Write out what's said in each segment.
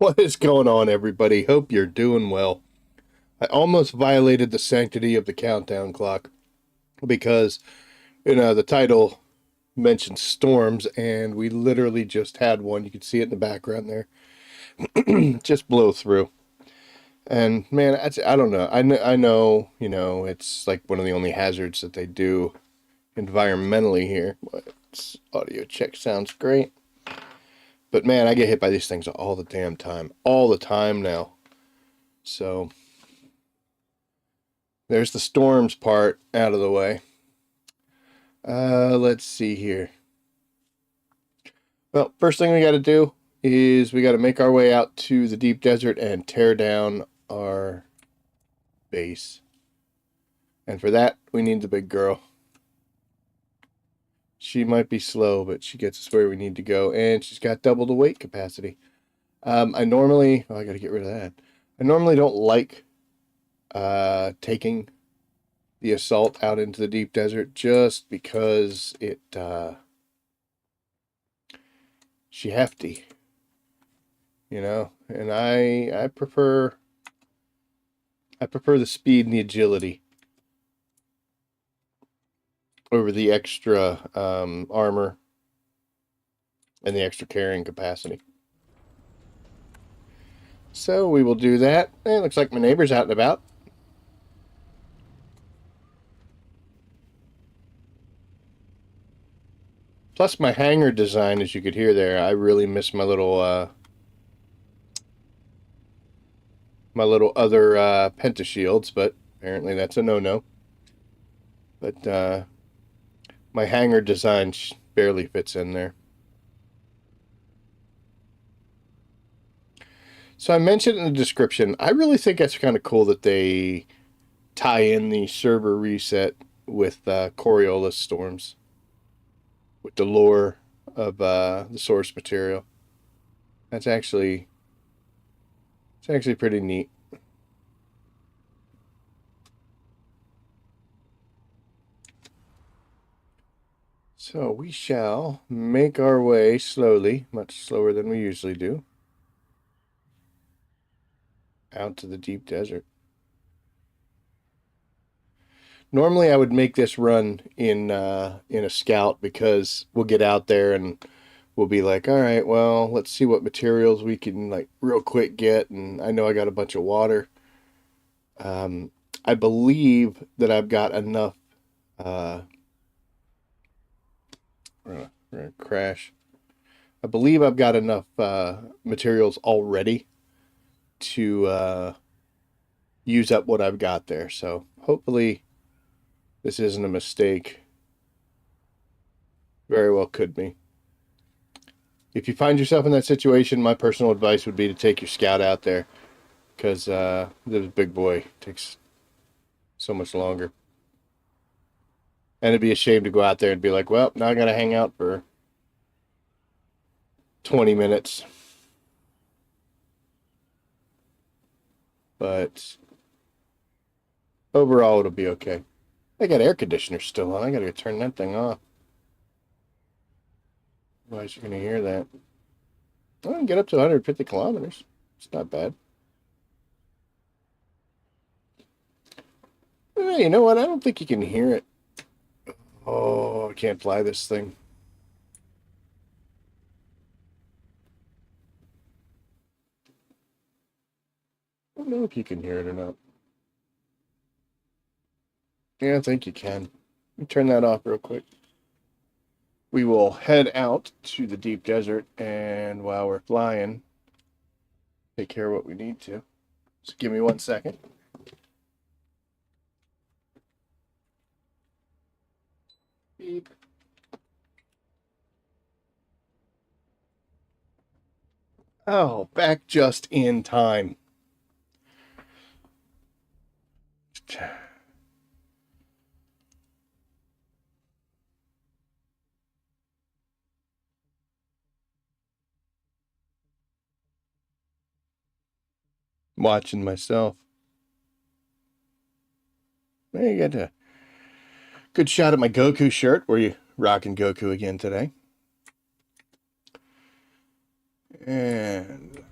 What is going on, everybody? Hope you're doing well. I almost violated the sanctity of the countdown clock because, the title mentions storms, and we literally just had one. You can see it in the background there. Just blow through. And man, I don't know. I know, it's like one of the only hazards that they do environmentally here. But audio check sounds great. But man, I get hit by these things all the damn time. All the time now. So there's the storms part out of the way. Let's see here. Well, first thing we got to do is we got to make our way out to the deep desert and tear down our base. And for that, we need the big girl. She might be slow, but she gets us where we need to go, and she's got double the weight capacity. I got to get rid of that. I normally don't like taking the assault out into the deep desert just because she hefty, and I prefer the speed and the agility over the extra armor and the extra carrying capacity. So we will do that. It looks like my neighbor's out and about. Plus my hangar design, as you could hear there, I really miss my little other pentashields, but apparently that's a no-no. But my hangar design barely fits in there. So I mentioned in the description, I really think that's kind of cool that they tie in the server reset with Coriolis storms, with the lore of the source material. It's actually pretty neat. So we shall make our way slowly, much slower than we usually do, out to the deep desert. Normally I would make this run in a scout because we'll get out there and we'll be like, all right, well, let's see what materials we can like real quick get, and I know I got a bunch of water. I believe that I've got enough we're gonna crash. I believe I've got enough materials already to use up what I've got there. So hopefully this isn't a mistake. Very well could be. If you find yourself in that situation, my personal advice would be to take your scout out there, because this big boy takes so much longer. And it'd be a shame to go out there and be like, well, now I gotta hang out for 20 minutes. But overall, it'll be okay. I got air conditioner still on. I gotta turn that thing off. Otherwise, you're gonna hear that. I can get up to 150 kilometers. It's not bad. You know what? I don't think you can hear it. Oh, I can't fly this thing. I don't know if you can hear it or not. Yeah, I think you can. Let me turn that off real quick. We will head out to the deep desert, and while we're flying, take care of what we need to. Just give me 1 second. Beep. Oh, back just in time. Watching myself. There you got a good shot at my Goku shirt. Were you rocking Goku again today? And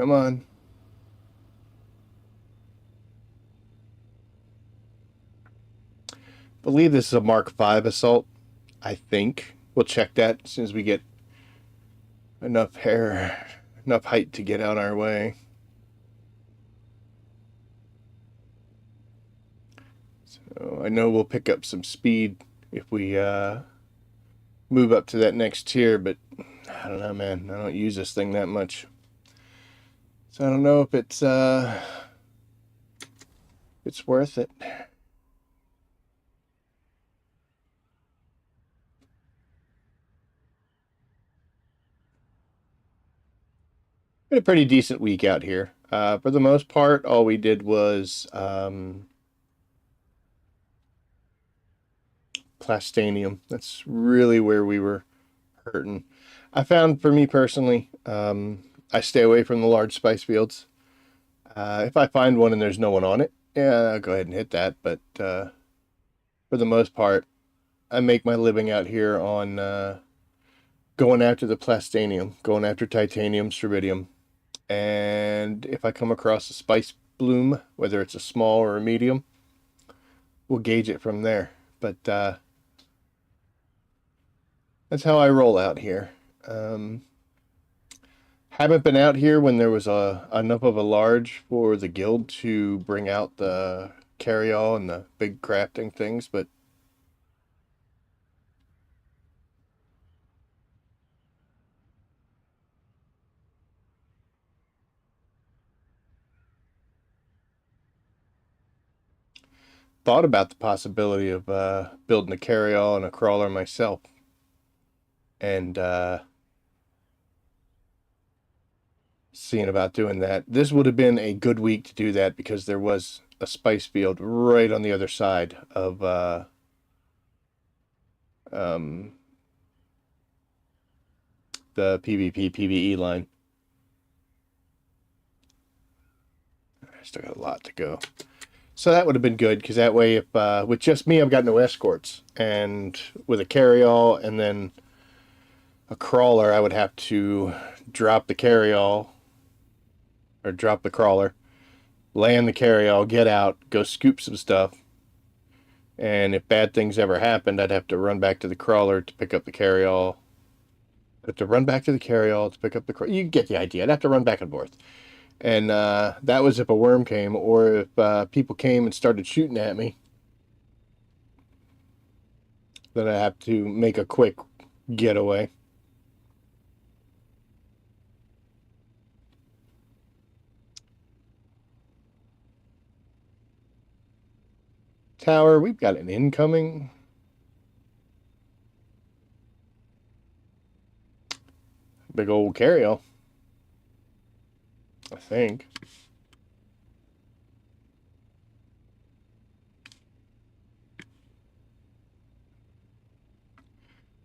come on. Believe this is a Mark V assault. I think we'll check that as soon as we get enough height to get out our way. So I know we'll pick up some speed if we move up to that next tier, but I don't know, man. I don't use this thing that much, so I don't know if it's worth it. Been a pretty decent week out here. For the most part, all we did was Plastanium. That's really where we were hurting. I found, for me personally, I stay away from the large spice fields. If I find one and there's no one on it, yeah, I'll go ahead and hit that. But for the most part, I make my living out here on going after the Plastanium, going after titanium, strontium. And if I come across a spice bloom, whether it's a small or a medium, we'll gauge it from there. But that's how I roll out here. Haven't been out here when there was enough of a large for the guild to bring out the carry-all and the big crafting things, but thought about the possibility of building a carry-all and a crawler myself. And seeing about doing that. This would have been a good week to do that because there was a spice field right on the other side of the PvP PvE line. I still got a lot to go. So that would have been good because that way, if with just me, I've got no escorts, and with a carry-all and then a crawler, I would have to drop the carry-all or drop the crawler, land the carry-all, get out, go scoop some stuff, and if bad things ever happened, I'd have to run back to the crawler to pick up the carry-all. I'd have to run back to the carry-all to pick up the crawler. You get the idea. I'd have to run back and forth. And that was if a worm came, or if people came and started shooting at me. Then I have to make a quick getaway. Tower, we've got an incoming. Big old carry-all, I think.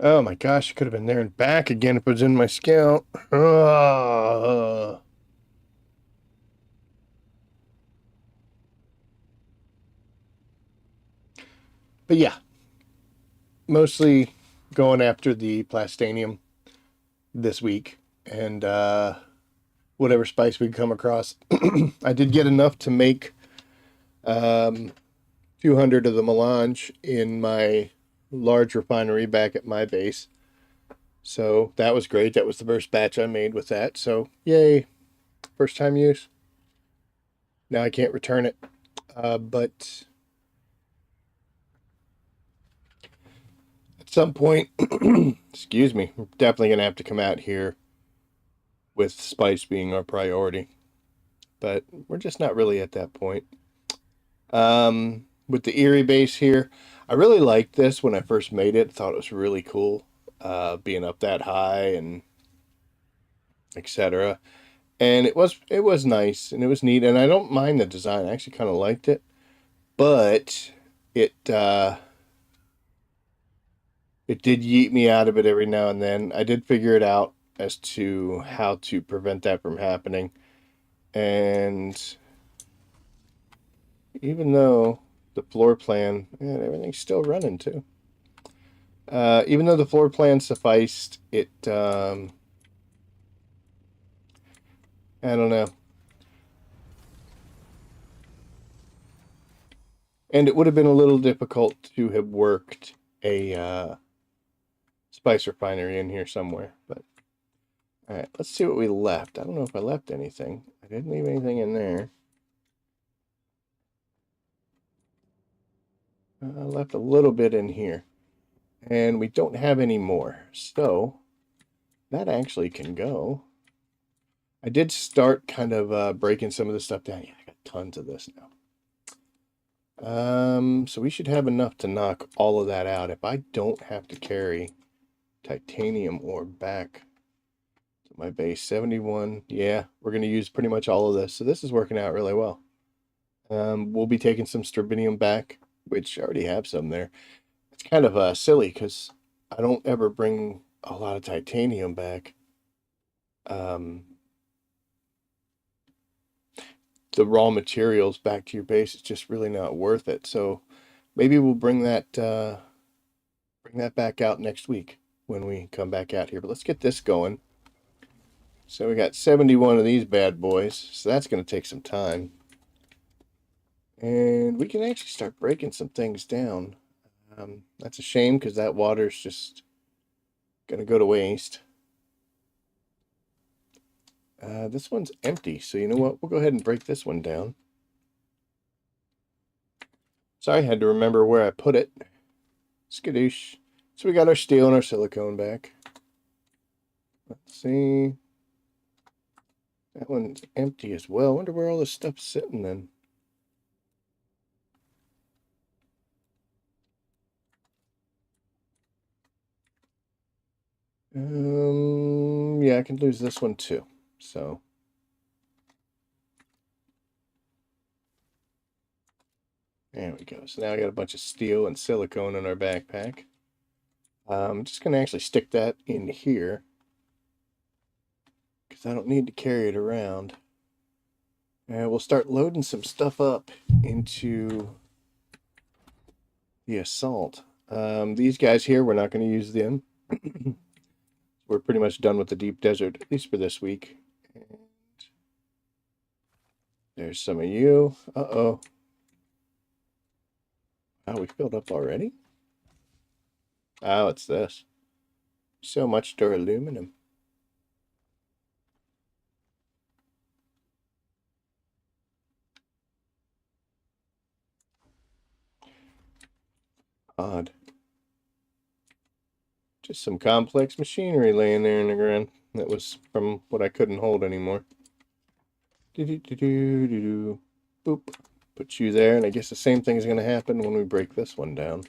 Oh my gosh, it could have been there and back again if it was in my scout. But yeah, mostly going after the Plastanium this week, and whatever spice we come across. I did get enough to make 200 of the melange in my large refinery back at my base. So that was great. That was the first batch I made with that. So yay, first time use. Now I can't return it. But at some point, excuse me, we're definitely going to have to come out here with spice being our priority. But we're just not really at that point. With the Erie base here, I really liked this when I first made it. Thought it was really cool, being up that high and etc. And it was nice and it was neat, and I don't mind the design. I actually kind of liked it, but it did yeet me out of it every now and then. I did figure it out as to how to prevent that from happening, and even though the floor plan and everything's still running too. Even though the floor plan sufficed, it I don't know. And it would have been a little difficult to have worked a spice refinery in here somewhere. But all right, let's see what we left. I don't know if I left anything. I didn't leave anything in there. I left a little bit in here. And we don't have any more. So that actually can go. I did start kind of breaking some of this stuff down. Yeah, I got tons of this now. So we should have enough to knock all of that out if I don't have to carry titanium ore back to my base. 71. Yeah, we're going to use pretty much all of this. So this is working out really well. We'll be taking some strontium back, which I already have some there. It's kind of silly because I don't ever bring a lot of titanium back. The raw materials back to your base is just really not worth it. So maybe we'll bring that back out next week when we come back out here. But let's get this going. So we got 71 of these bad boys. So that's going to take some time. And we can actually start breaking some things down. That's a shame because that water's just going to go to waste. This one's empty. So you know what? We'll go ahead and break this one down. Sorry, I had to remember where I put it. Skadoosh. So we got our steel and our silicone back. Let's see. That one's empty as well. I wonder where all this stuff's sitting then. Yeah, I can lose this one too. So there we go. So now I got a bunch of steel and silicone in our backpack. I'm just going to actually stick that in here because I don't need to carry it around. And we'll start loading some stuff up into the assault. These guys here, we're not going to use them. We're pretty much done with the deep desert, at least for this week. And there's some of you. Uh-oh. Oh, we filled up already? Oh, it's this. So much duraluminum. Odd. Just some complex machinery laying there in the ground. That was from what I couldn't hold anymore. Do-do-do-do-do-do. Boop. Put you there, and I guess the same thing is going to happen when we break this one down.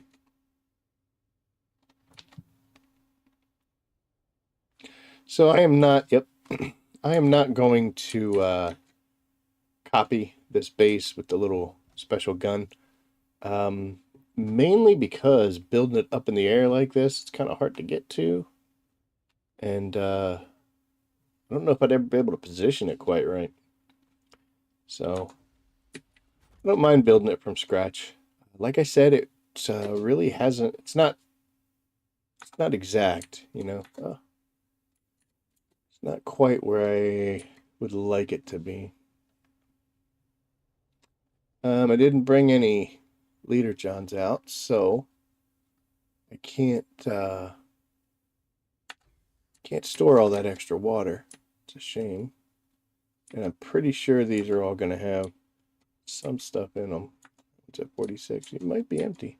So I am not, yep, I am not going to copy this base with the little special gun. Mainly because building it up in the air like this, it's kind of hard to get to. And I don't know if I'd ever be able to position it quite right. So I don't mind building it from scratch. Like I said, it really hasn't, it's not exact, you know. It's not quite where I would like it to be. I didn't bring any leader johns out, so I can't store all that extra water. It's a shame. And I'm pretty sure these are all going to have some stuff in them. It's at 46. It might be empty.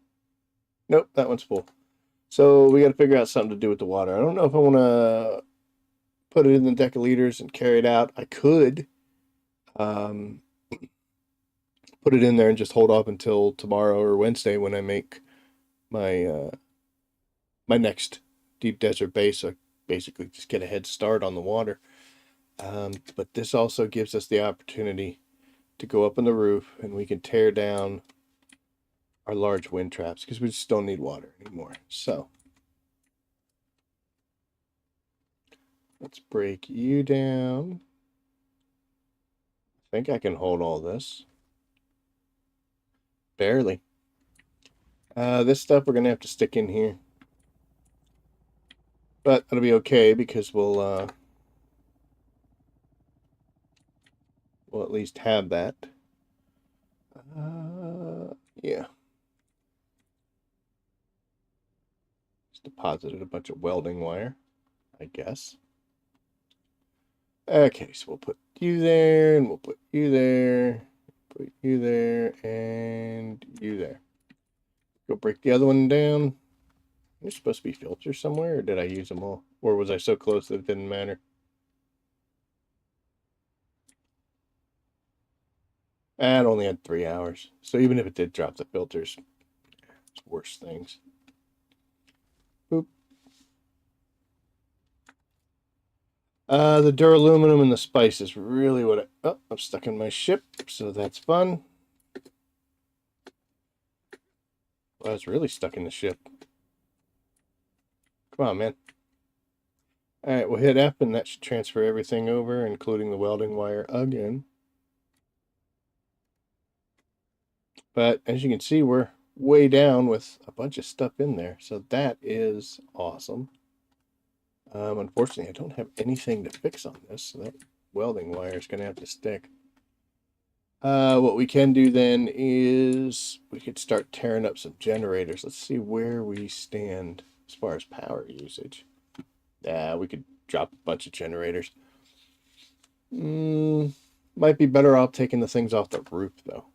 Nope, that one's full. So we got to figure out something to do with the water. I don't know if I want to put it in the decaliters and carry it out. I could put it in there and just hold off until tomorrow or Wednesday when I make my my next deep desert base. So I basically just get a head start on the water. But this also gives us the opportunity to go up on the roof and we can tear down our large wind traps because we just don't need water anymore. So let's break you down. I think I can hold all this. Barely. This stuff we're going to have to stick in here. But it'll be okay because we'll we'll at least have that. Yeah. Just deposited a bunch of welding wire, I guess. Okay, so we'll put you there, and we'll put you there, put you there, and you there. Go break the other one down. There's supposed to be filters somewhere, or did I use them all? Or was I so close that it didn't matter? It only had 3 hours. So even if it did drop the filters, it's worse things. Boop. The duraluminum and the spice is really what I... Oh, I'm stuck in my ship, so that's fun. Well, I was really stuck in the ship. Come on, man. Alright, we'll hit F, and that should transfer everything over, including the welding wire again. But as you can see, we're way down with a bunch of stuff in there, so that is awesome. Unfortunately, I don't have anything to fix on this, so that welding wire is going to have to stick. What we can do then is we could start tearing up some generators. Let's see where we stand as far as power usage. Yeah, we could drop a bunch of generators. Might be better off taking the things off the roof, though.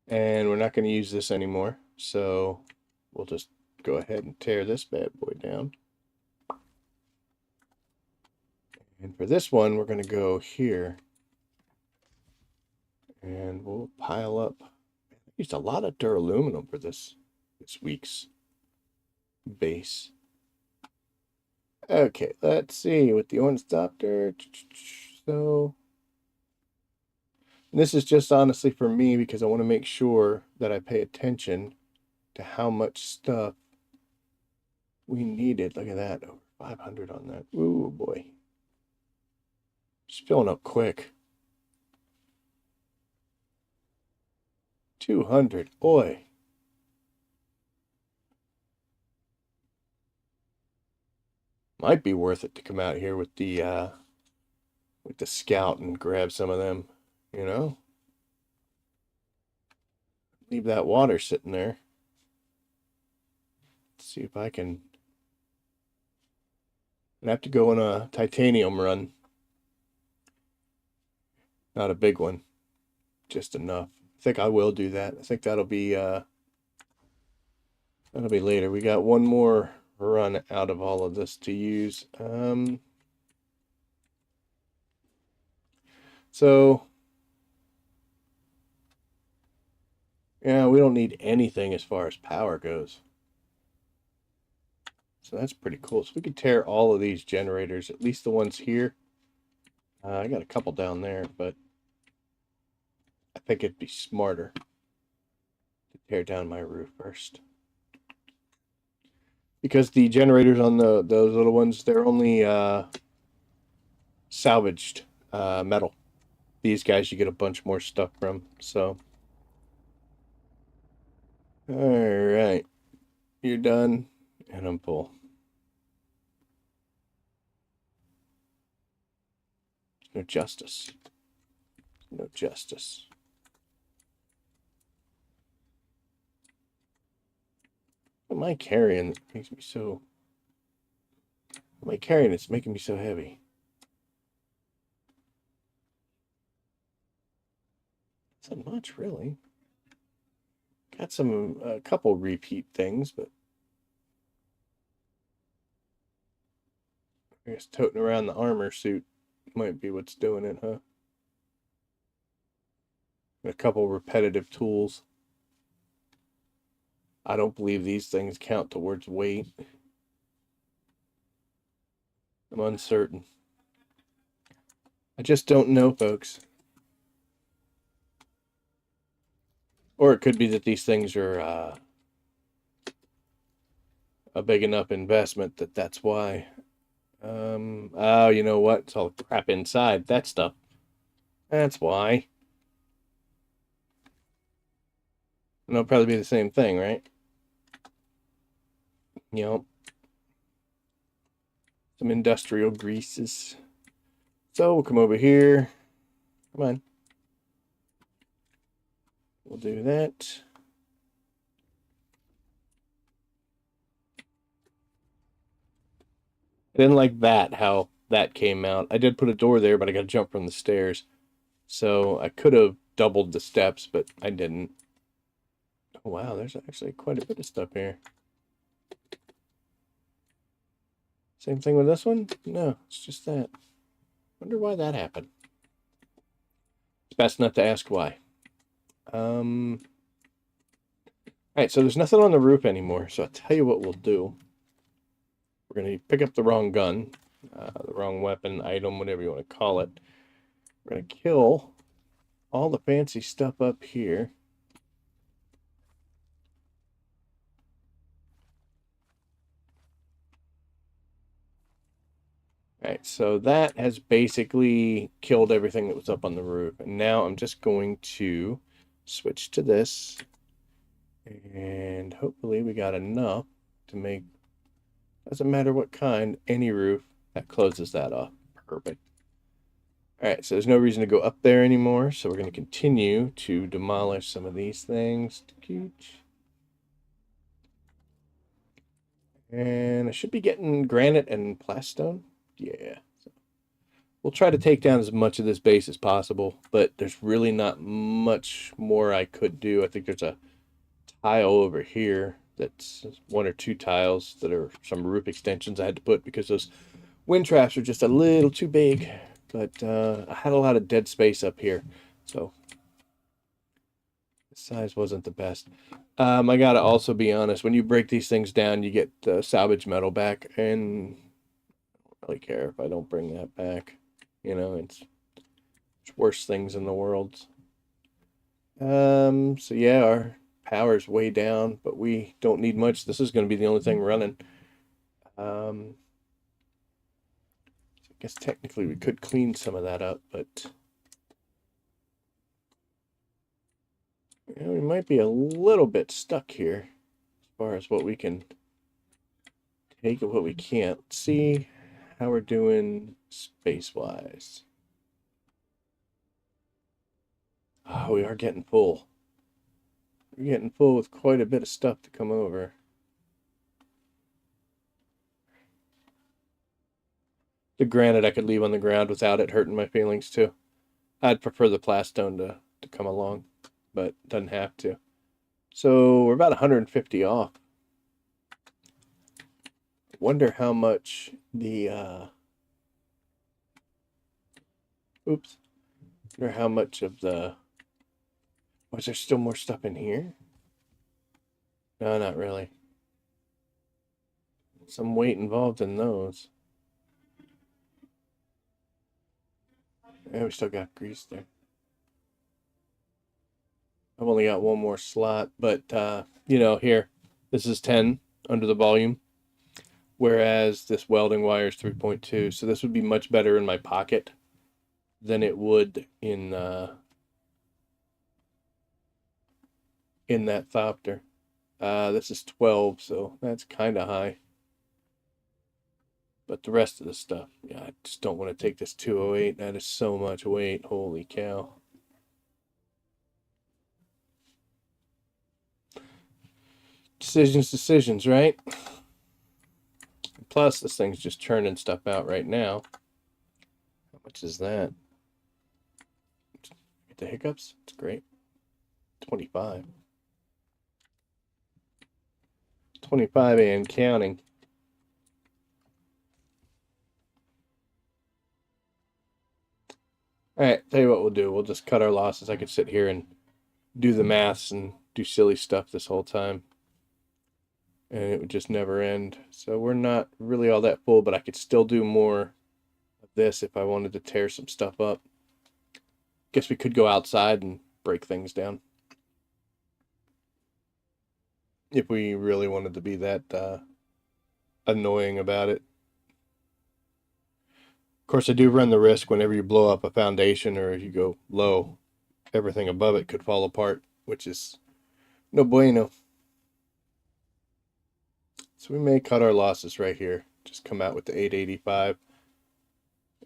And we're not going to use this anymore, so we'll just go ahead and tear this bad boy down. And for this one, we're going to go here. And we'll pile up. I used a lot of duraluminum for this week's base. Okay, let's see with the orange doctor. So this is just honestly for me because I want to make sure that I pay attention to how much stuff we needed. Look at that, over 500 on that. Ooh boy, just filling up quick. 200, boy. Might be worth it to come out here with the scout and grab some of them, you know? Leave that water sitting there. Let's see if I can... I have to go on a titanium run. Not a big one. Just enough. I think I will do that. I think that'll be later. We got one more run out of all of this to use. So yeah, we don't need anything as far as power goes. So that's pretty cool. So we could tear all of these generators, at least the ones here. I got a couple down there, but I think it'd be smarter to tear down my roof first. Because the generators on those little ones, they're only salvaged metal. These guys you get a bunch more stuff from, so. Alright. You're done, and I'm full. No justice. No justice. What am I carrying that makes me so... What am I carrying that's making me so heavy? Not much, really. Got a couple repeat things, but I guess toting around the armor suit might be what's doing it, huh? A couple repetitive tools. I don't believe these things count towards weight. I'm uncertain. I just don't know, folks. Or it could be that these things are a big enough investment that's why. Oh, you know what? It's all crap inside. That stuff. That's why. And it'll probably be the same thing, right? Yep. Some industrial greases. So we'll come over here. Come on. We'll do that. I didn't like that, how that came out. I did put a door there, but I got to jump from the stairs. So I could have doubled the steps, but I didn't. Oh, wow, there's actually quite a bit of stuff here. Same thing with this one? No, it's just that. Wonder why that happened. It's best not to ask why. All right, so there's nothing on the roof anymore. So I'll tell you what we'll do. We're going to pick up the wrong gun, the wrong weapon, item, whatever you want to call it. We're going to kill all the fancy stuff up here. All right, so that has basically killed everything that was up on the roof. And now I'm just going to switch to this. And hopefully we got enough to make, doesn't matter what kind, any roof, that closes that off. Perfect. All right, so there's no reason to go up there anymore. So we're going to continue to demolish some of these things. And I should be getting granite and plastone. Yeah. So we'll try to take down as much of this base as possible, but there's really not much more I could do. I think there's a tile over here that's one or two tiles that are some roof extensions I had to put because those wind traps are just a little too big. But I had a lot of dead space up here, so the size wasn't the best. I gotta also be honest, when you break these things down, you get salvage metal back, and I don't really care if I don't bring that back. You know, it's worse things in the world. So yeah, our power's way down, but we don't need much. This is going to be the only thing running. I guess technically we could clean some of that up, but we might be a little bit stuck here as far as what we can take and what we can't. Let's see how we're doing space-wise. Oh, we are getting full. We're getting full with quite a bit of stuff to come over. The granite I could leave on the ground without it hurting my feelings too. I'd prefer the plastone to come along, but doesn't have to. So we're about 150 off. Wonder how much the oops. Wonder how much of the, was there still more stuff in here? No, not really. Some weight involved in those. Yeah, we still got grease there. I've only got one more slot, but you know, here, this is 10 under the volume, whereas this welding wire is 3.2. So this would be much better in my pocket than it would in that Thopter. This is 12, so that's kind of high. But the rest of the stuff, yeah, I just don't want to take this 208. That is so much weight. Holy cow. Decisions, right? Plus, this thing's just churning stuff out right now. How much is that? Get the hiccups? It's great. 25. 25 and counting. All right, tell you what we'll do. We'll just cut our losses. I could sit here and do the maths and do silly stuff this whole time, and it would just never end. So we're not really all that full, but I could still do more of this if I wanted to tear some stuff up. Guess we could go outside and break things down if we really wanted to be that annoying about it. Of course, I do run the risk whenever you blow up a foundation or if you go low, everything above it could fall apart, which is no bueno. So we may cut our losses right here. Just come out with the 885.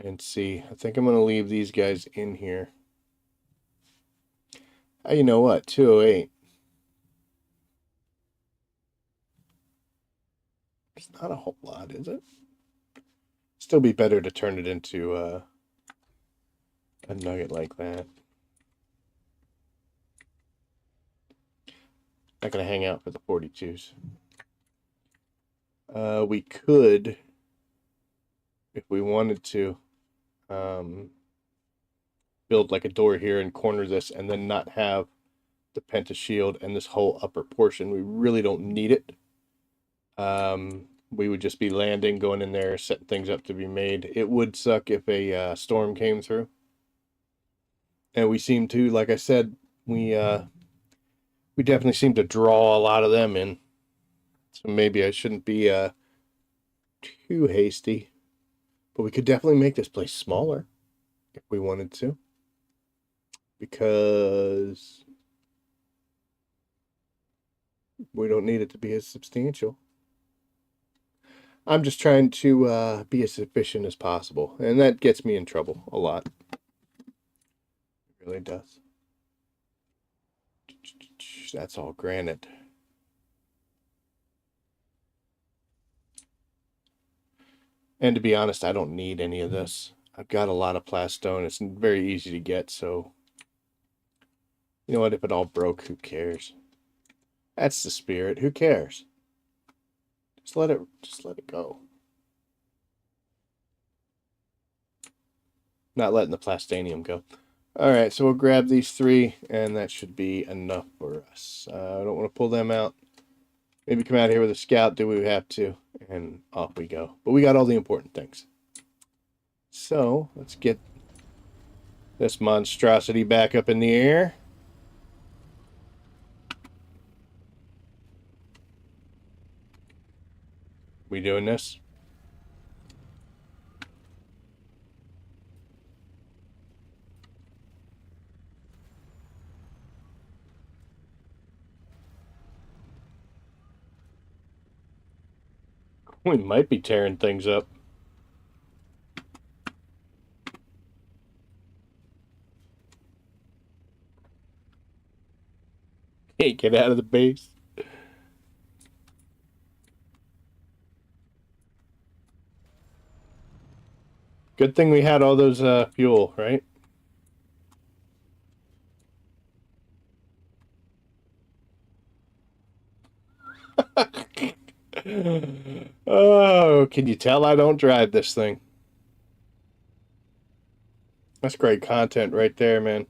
and see. I think I'm going to leave these guys in here. You know what? 208. It's not a whole lot, is it? Still be better to turn it into a nugget like that. Not going to hang out for the 42s. We could, if we wanted to, build like a door here and corner this and then not have the penta shield and this whole upper portion. We really don't need it. We would just be landing, going in there, setting things up to be made. It would suck if a storm came through. And we seem to, like I said, we definitely seem to draw a lot of them in. So maybe I shouldn't be too hasty. But we could definitely make this place smaller if we wanted to. Because we don't need it to be as substantial. I'm just trying to be as efficient as possible. And that gets me in trouble a lot. It really does. That's all granite. And to be honest, I don't need any of this. I've got a lot of plastone. It's very easy to get, so you know what? If it all broke, who cares? That's the spirit. Who cares? Just let it go. Not letting the plastanium go. All right, so we'll grab these 3, and that should be enough for us. I don't want to pull them out. Maybe come out here with a scout, do what we have to, and off we go. But we got all the important things. So let's get this monstrosity back up in the air. We doing this? We might be tearing things up. Hey, get out of the base. Good thing we had all those fuel, right? Oh, can you tell I don't drive this thing? That's great content right there, man.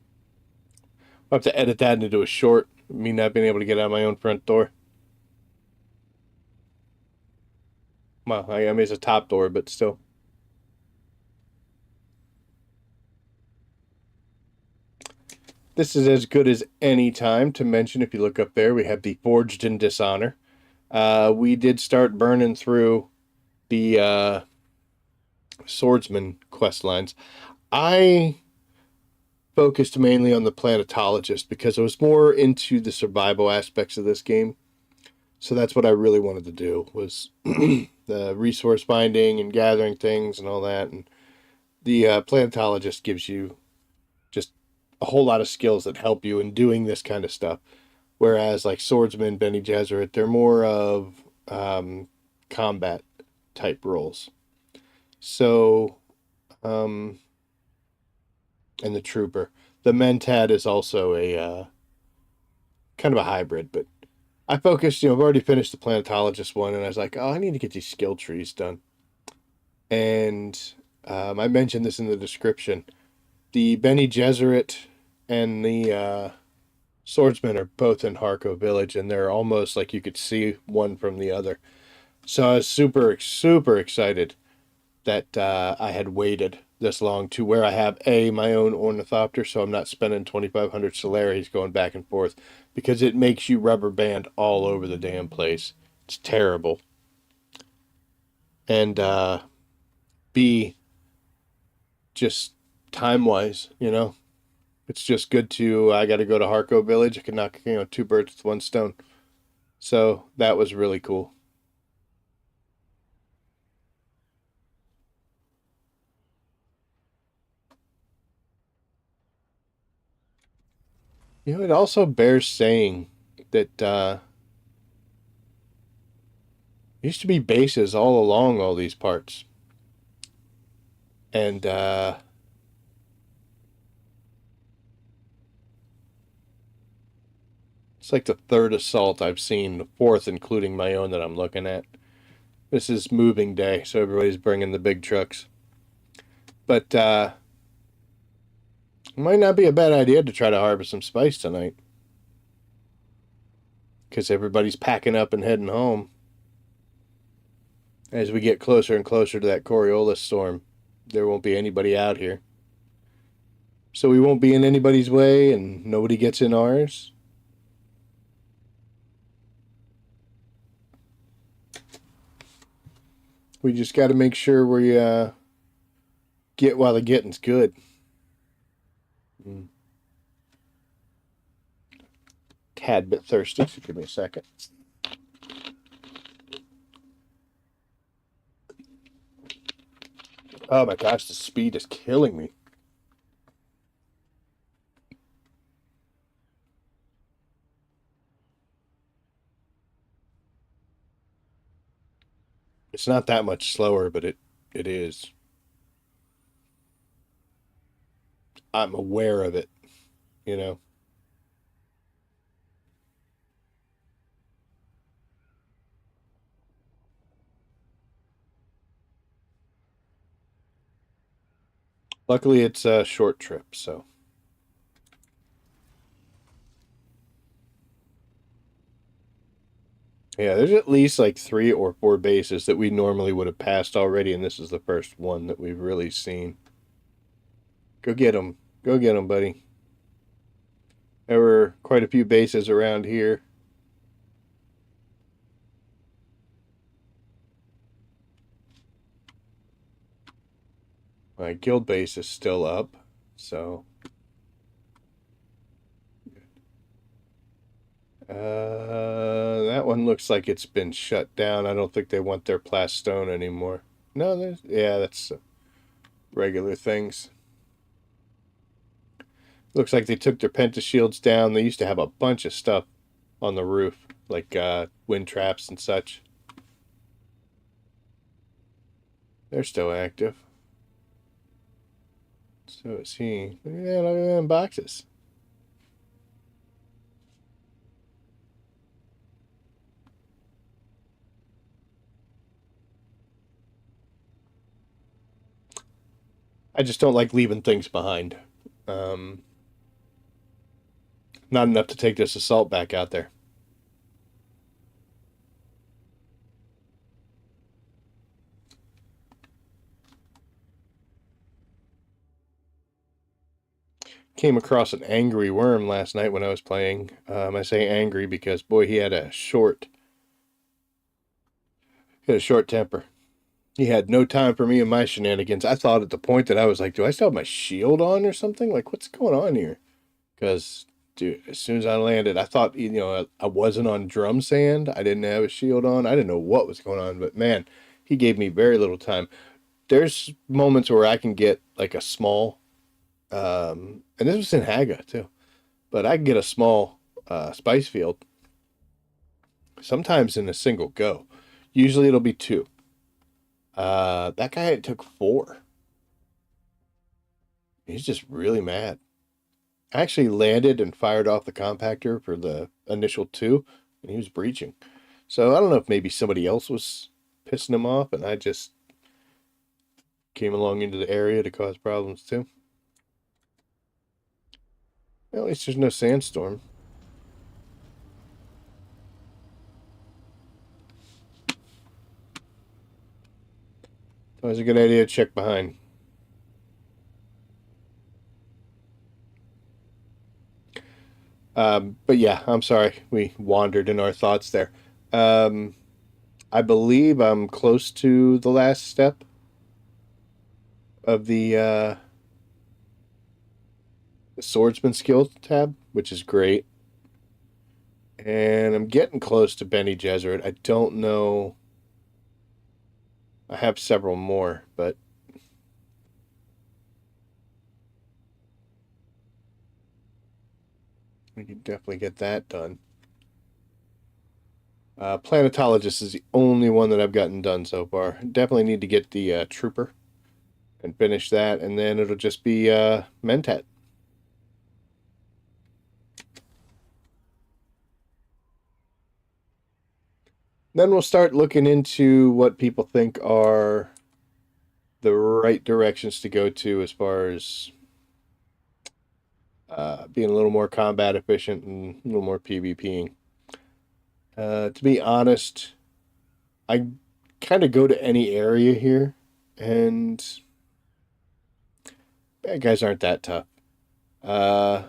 I'll have to edit that into a short. Me not being able to get out my own front door. Well, I mean, it's a top door, but still. This is as good as any time to mention. If you look up there, we have the Forged in Dishonor. We did start burning through the Swordsman quest lines. I focused mainly on the planetologist because I was more into the survival aspects of this game. So that's what I really wanted to do, was the resource finding and gathering things and all that. And the planetologist gives you just a whole lot of skills that help you in doing this kind of stuff. Whereas like Swordsman, Bene Gesserit, they're more of combat type roles. So, and the Trooper. The Mentad is also a kind of a hybrid, but I focused, I've already finished the Planetologist one, and I was like, oh, I need to get these skill trees done. And I mentioned this in the description. The Bene Gesserit and the Swordsman are both in Harko Village, and they're almost like you could see one from the other. So I was super, super excited that I had waited this long to where I have my own ornithopter, so I'm not spending 2,500 Solaris going back and forth, because it makes you rubber band all over the damn place. It's terrible. And B, just time wise, it's just good to, I got to go to Harko Village. I can knock, 2 birds with 1 stone. So that was really cool. You know, it also bears saying that used to be bases all along all these parts. And it's like the third assault I've seen, the fourth including my own that I'm looking at. This is moving day, so everybody's bringing the big trucks. But it might not be a bad idea to try to harvest some spice tonight. Because everybody's packing up and heading home. As we get closer and closer to that Coriolis storm, there won't be anybody out here. So we won't be in anybody's way and nobody gets in ours. We just got to make sure we get while the getting's good. Tad bit thirsty, so give me a second. Oh my gosh, the speed is killing me. It's not that much slower, but it is. I'm aware of it, you know. Luckily, it's a short trip, so. Yeah, there's at least like 3 or 4 bases that we normally would have passed already, and this is the first one that we've really seen. Go get them. Go get them, buddy. There were quite a few bases around here. My guild base is still up, so. That one looks like it's been shut down. I don't think they want their plastone anymore. No, yeah, that's regular things. Looks like they took their pentashields down. They used to have a bunch of stuff on the roof, like wind traps and such. They're still active. So is he. Yeah, look at them boxes. I just don't like leaving things behind. Not enough to take this assault back out there. Came across an angry worm last night when I was playing. I say angry because boy, he had a short temper. He had no time for me and my shenanigans. I thought at the point that I was like, do I still have my shield on or something? Like, what's going on here? Because, dude, as soon as I landed, I thought, I wasn't on drum sand. I didn't have a shield on. I didn't know what was going on. But man, he gave me very little time. There's moments where I can get like a small, and this was in Haga too, but I can get a small spice field sometimes in a single go. Usually it'll be 2. That guy it took 4. He's just really mad. I actually landed and fired off the compactor for the initial 2, and he was breaching. So I don't know if maybe somebody else was pissing him off, and I just came along into the area to cause problems too. Well, at least there's no sandstorm. It's always a good idea to check behind. But yeah, I'm sorry. We wandered in our thoughts there. I believe I'm close to the last step of the Swordsman skill tab, which is great. And I'm getting close to Bene Gesserit. I don't know. I have several more, but We can definitely get that done. Planetologist is the only one that I've gotten done so far. Definitely need to get the trooper and finish that, and then it'll just be Mentat. Then we'll start looking into what people think are the right directions to go to as far as being a little more combat efficient and a little more PvPing. To be honest, I kind of go to any area here, and bad guys aren't that tough. Uh,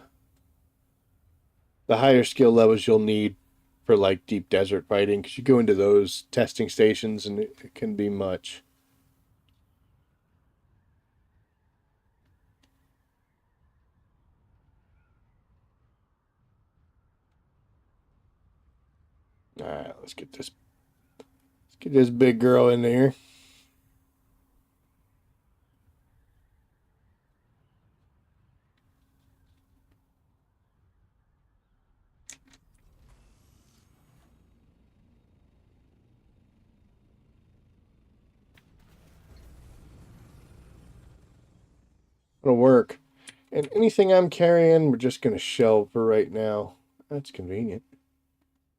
the higher skill levels you'll need for like deep desert fighting, because you go into those testing stations and it can be much. All right, let's get this. Let's get this big girl in there. It'll work. And anything I'm carrying, we're just going to shelve for right now. That's convenient.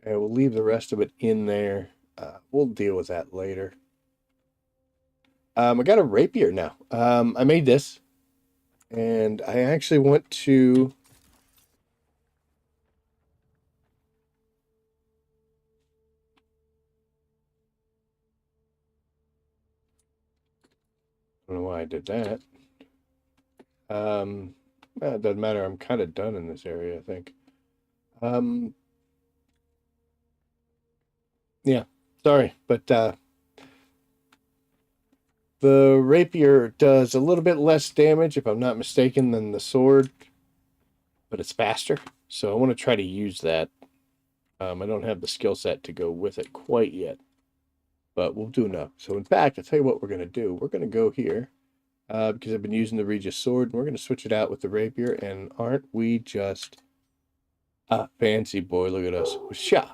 And we'll leave the rest of it in there. We'll deal with that later. I got a rapier now. I made this, and I actually want to. I don't know why I did that. Well, it doesn't matter. I'm kind of done in this area, I think. Um, yeah, sorry, but the rapier does a little bit less damage, if I'm not mistaken, than the sword, but it's faster. So I want to try to use that. I don't have the skill set to go with it quite yet, but we'll do enough. So in fact, I'll tell you what we're going to do. We're going to go here because I've been using the Regis sword, and we're going to switch it out with the rapier. And aren't we just a fancy boy? Look at us. Sha.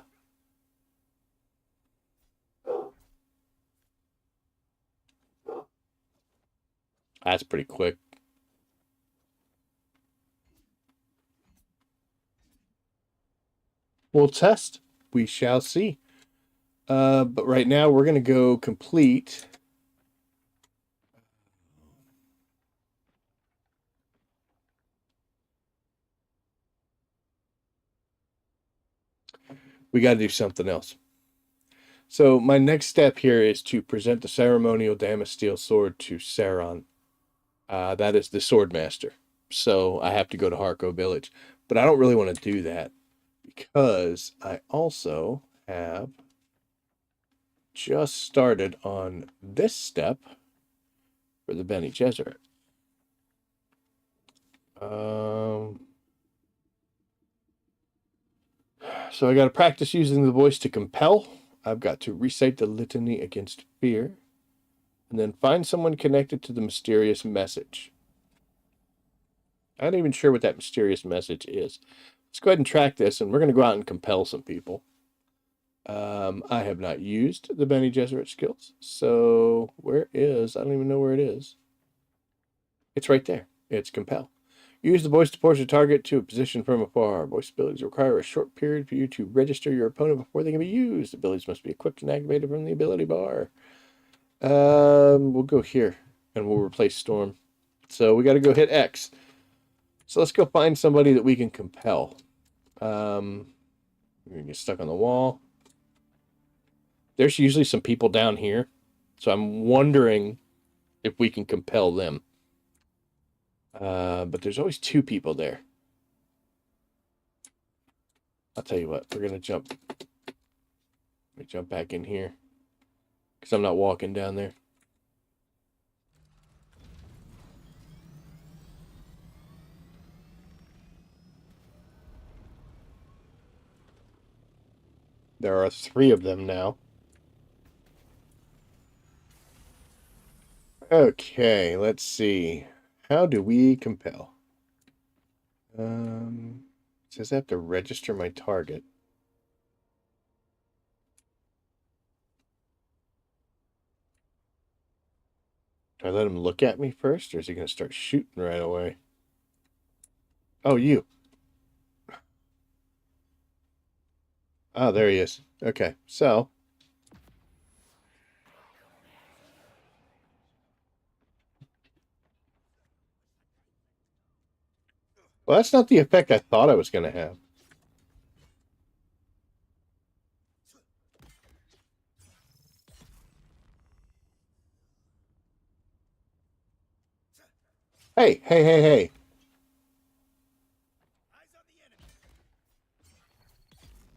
That's pretty quick. We'll test. We shall see. But right now we're going to go complete. We got to do something else. So my next step here is to present the ceremonial Damasteel sword to Sauron. That is the sword master. So I have to go to Harko Village. But I don't really want to do that because I also have just started on this step for the Bene Gesserit. So I got to practice using the voice to compel. I've got to recite the litany against fear, and then find someone connected to the mysterious message. I'm not even sure what that mysterious message is. Let's go ahead and track this, and we're going to go out and compel some people. I have not used the Bene Gesserit skills, so where is? I don't even know where it is. It's right there. It's compel. Use the voice to force a target to a position from afar. Voice abilities require a short period for you to register your opponent before they can be used. Abilities must be equipped and activated from the ability bar. We'll go here, and we'll replace Storm. So we got to go hit X. So let's go find somebody that we can compel. We're gonna get stuck on the wall. There's usually some people down here, so I'm wondering if we can compel them. But there's always two people there. I'll tell you what, we're gonna jump. Let me jump back in here because I'm not walking down there. There are three of them now. Okay, let's see. How do we compel? It's says I have to register my target. Do I let him look at me first, or is he going to start shooting right away? Oh, you. Oh, there he is. Okay, so. Well, that's not the effect I thought I was going to have. Hey, hey, hey, hey.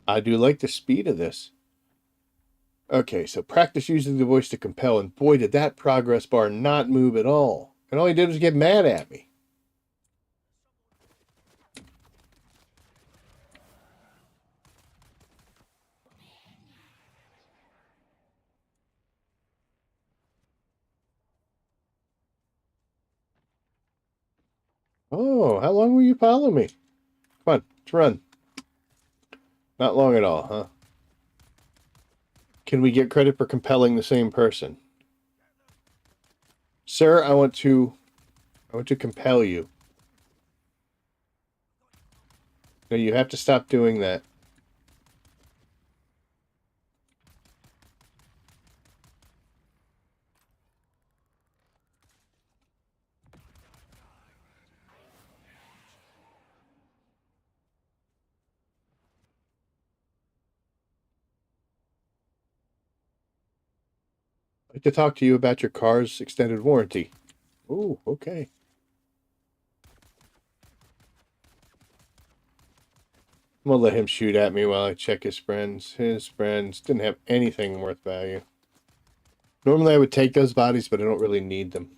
I do like the speed of this. Okay, so practice using the voice to compel, and boy, did that progress bar not move at all. And all he did was get mad at me. Oh, how long will you follow me? Come on, let's run. Not long at all, huh? Can we get credit for compelling the same person? Sir, I want to compel you. No, you have to stop doing that. I'd like to talk to you about your car's extended warranty. Oh, okay. I'm gonna let him shoot at me while I check his friends. His friends didn't have anything worth value. Normally I would take those bodies, but I don't really need them.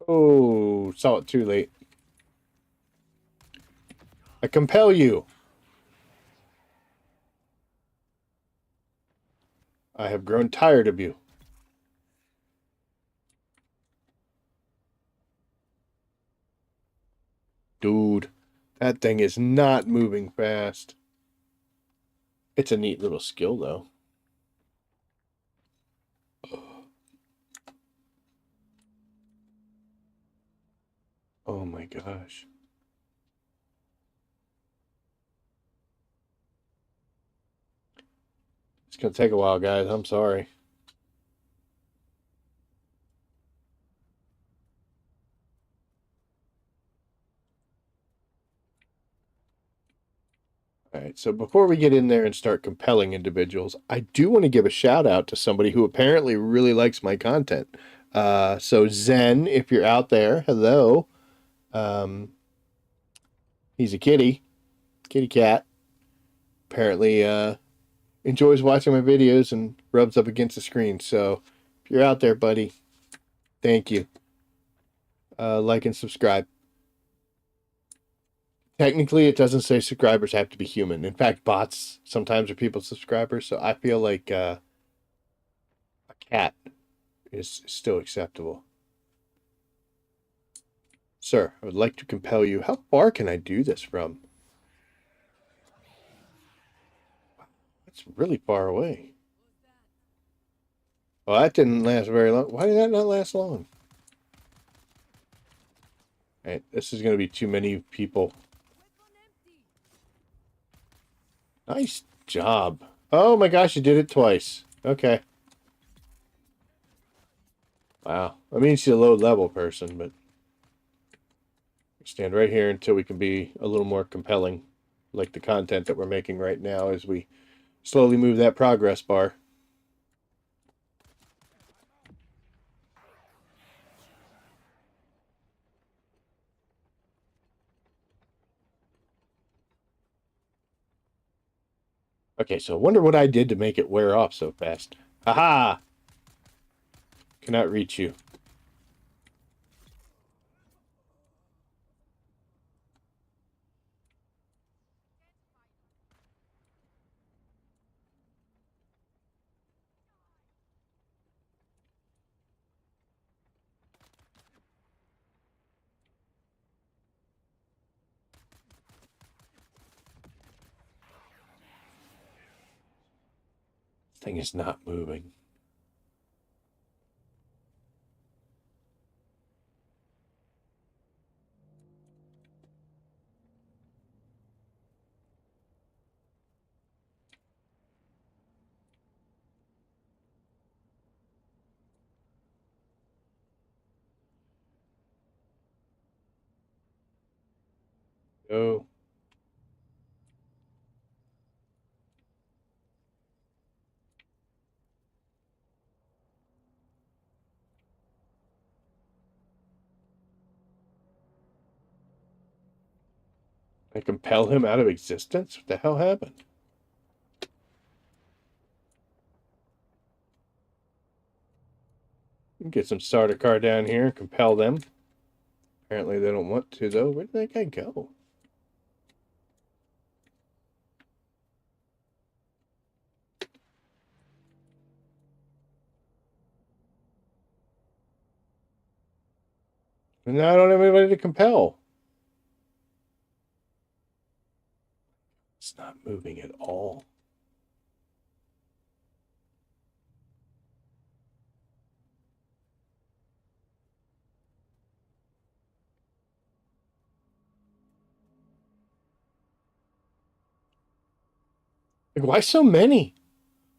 Oh, saw it too late. I compel you. I have grown tired of you. Dude, that thing is not moving fast. It's a neat little skill, though. Oh my gosh. It's gonna take a while, guys. I'm sorry. All right, so before we get in there and start compelling individuals, I do want to give a shout out to somebody who apparently really likes my content. So Zen, if you're out there, hello. Um, he's a kitty cat. Apparently, enjoys watching my videos and rubs up against the screen. So if you're out there, buddy, thank you. Like and subscribe. Technically, it doesn't say subscribers have to be human. In fact, bots sometimes are people's subscribers. So I feel like a cat is still acceptable. Sir, I would like to compel you. How far can I do this from? That's really far away. Well, that didn't last very long. Why did that not last long? All right, this is going to be too many people. Nice job. Oh my gosh, you did it twice. Okay. Wow. I mean, she's a low level person, but stand right here until we can be a little more compelling, like the content that we're making right now as we slowly move that progress bar. Okay, so I wonder what I did to make it wear off so fast. Haha! Cannot reach you. thing is not moving. Oh. I compel him out of existence? What the hell happened? Get some starter car down here, compel them. Apparently they don't want to, though. Where did that guy go? And now I don't have anybody to compel. It's not moving at all. Like, why so many?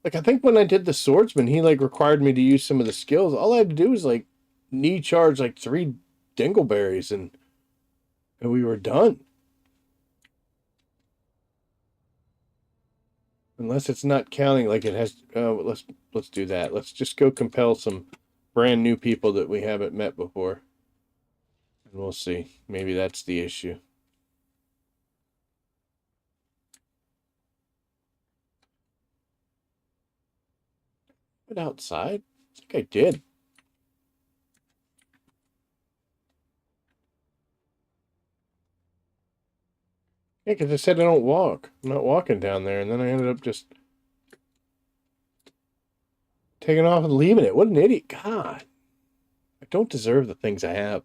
Like, I think when I did the Swordsman, he, like, required me to use some of the skills. All I had to do was, like, knee charge, like, 3 dingleberries, and we were done. Unless it's not counting, like, it has... let's do that. Let's just go compel some brand new people that we haven't met before. And we'll see. Maybe that's the issue. But outside? I think I did. Yeah, because I said I don't walk. I'm not walking down there, and then I ended up just taking off and leaving it. What an idiot. God. I don't deserve the things I have.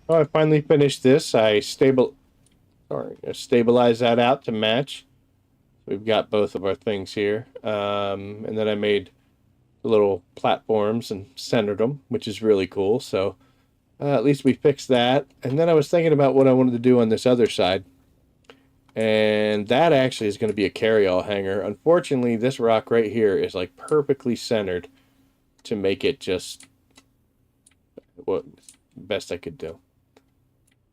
Oh, I finally finished this. I stabilized that out to match. We've got both of our things here. And then I made the little platforms and centered them, which is really cool. So at least we fixed that. And then I was thinking about what I wanted to do on this other side. And that actually is going to be a carry-all hanger. Unfortunately, this rock right here is like perfectly centered to make it just what best I could do.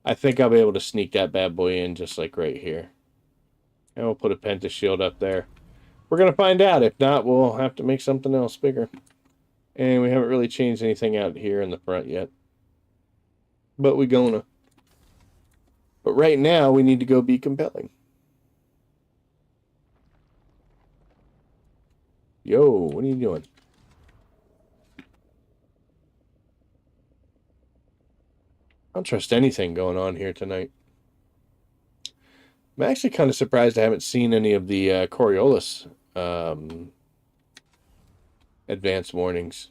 I think I'll be able to sneak that bad boy in just like right here. And we'll put a penta shield up there. We're going to find out. If not, we'll have to make something else bigger. And we haven't really changed anything out here in the front yet. But we're gonna. But right now, we need to go be compelling. Yo, what are you doing? I don't trust anything going on here tonight. I'm actually kind of surprised I haven't seen any of the Coriolis advanced warnings.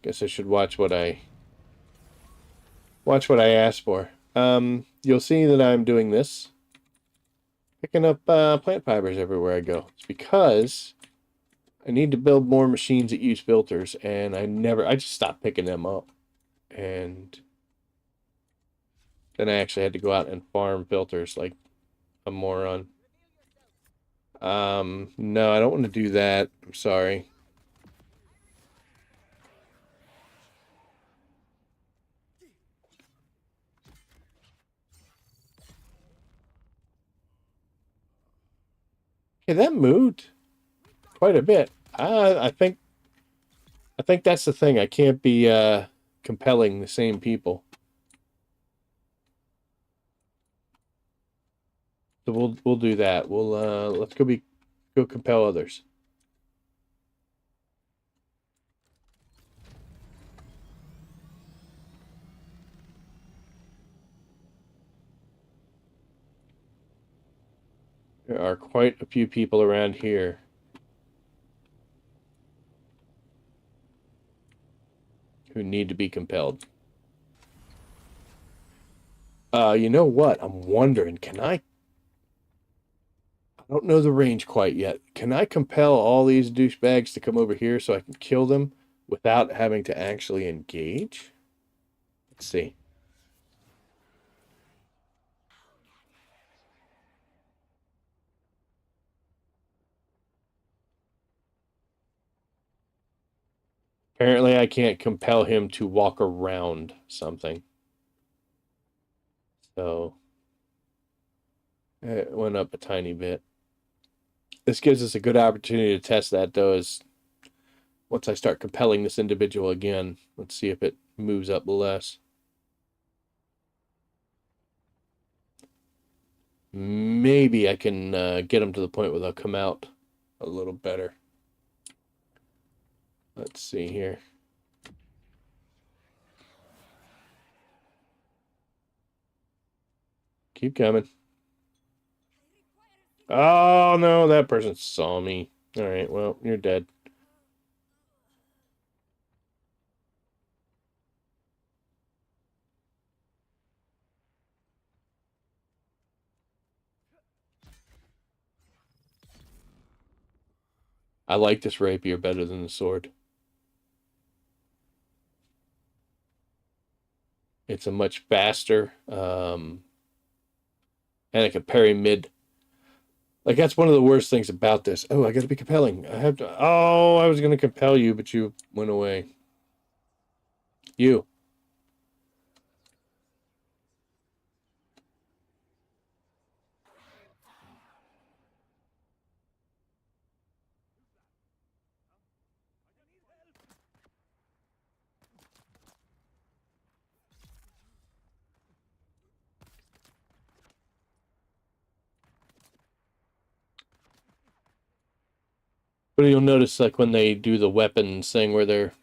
Guess I should watch what I asked for. You'll see that I'm doing this, picking up plant fibers everywhere I go. It's because I need to build more machines that use filters, and I just stopped picking them up. And then I actually had to go out and farm filters like a moron. No, I don't want to do that. I'm sorry. Yeah, that moved quite a bit. I think that's the thing. I can't be compelling the same people. So we'll do that. We'll let's go compel others. There are quite a few people around here. Who need to be compelled. You know what? I'm wondering, I don't know the range quite yet. Can I compel all these douchebags to come over here so I can kill them without having to actually engage? Let's see. Apparently, I can't compel him to walk around something. So, it went up a tiny bit. This gives us a good opportunity to test that, though, is once I start compelling this individual again. Let's see if it moves up less. Maybe I can get them to the point where they'll come out a little better. Let's see here. Keep coming. Oh, no, that person saw me. All right, well, you're dead. I like this rapier better than the sword. It's a much faster, and it can parry mid. Like, that's one of the worst things about this. Oh, I gotta be compelling. I have to. Oh, I was gonna compel you, but you went away. You. But you'll notice, like, when they do the weapons thing where they're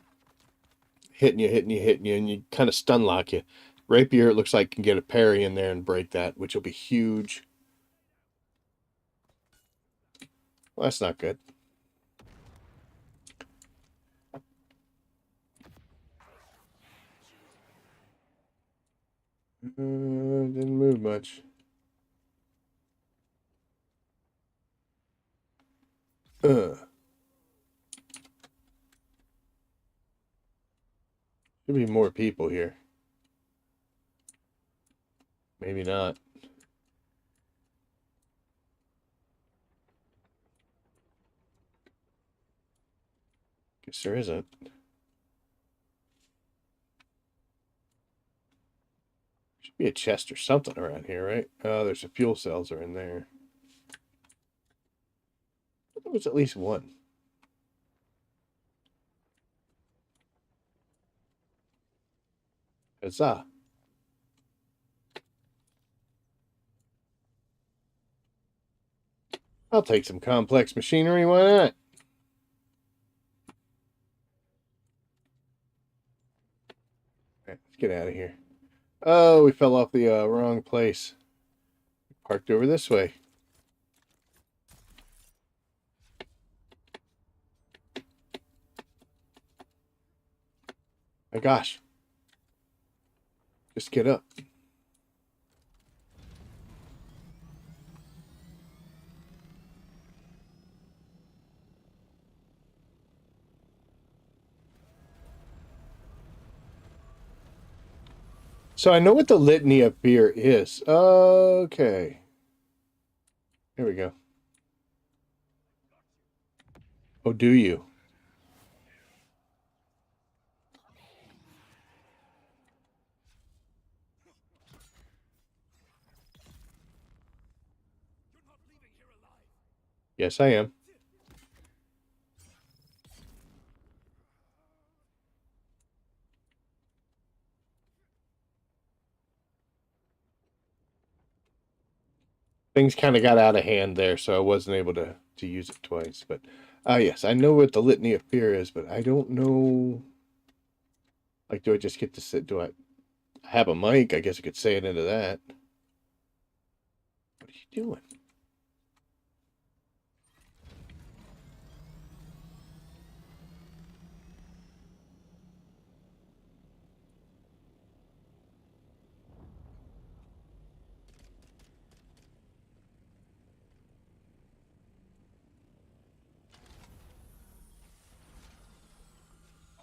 hitting you, and you kind of stun lock you. Rapier, it looks like, can get a parry in there and break that, which will be huge. Well, that's not good. Didn't move much. Should be more people here. Maybe not. Guess there isn't. Should be a chest or something around here, right? Oh, there's a fuel cells are in there. There was at least one. Huzzah. I'll take some complex machinery, why not? Right, let's get out of here. Oh, we fell off the wrong place. Parked over this way. My gosh. Just get up. So I know what the litany of fear is. Okay. Here we go. Oh, do you? Yes, I am. Things kind of got out of hand there, so I wasn't able to use it twice. But yes, I know what the litany of fear is, but I don't know. Like, do I just get to sit? Do I have a mic? I guess I could say it into that. What are you doing?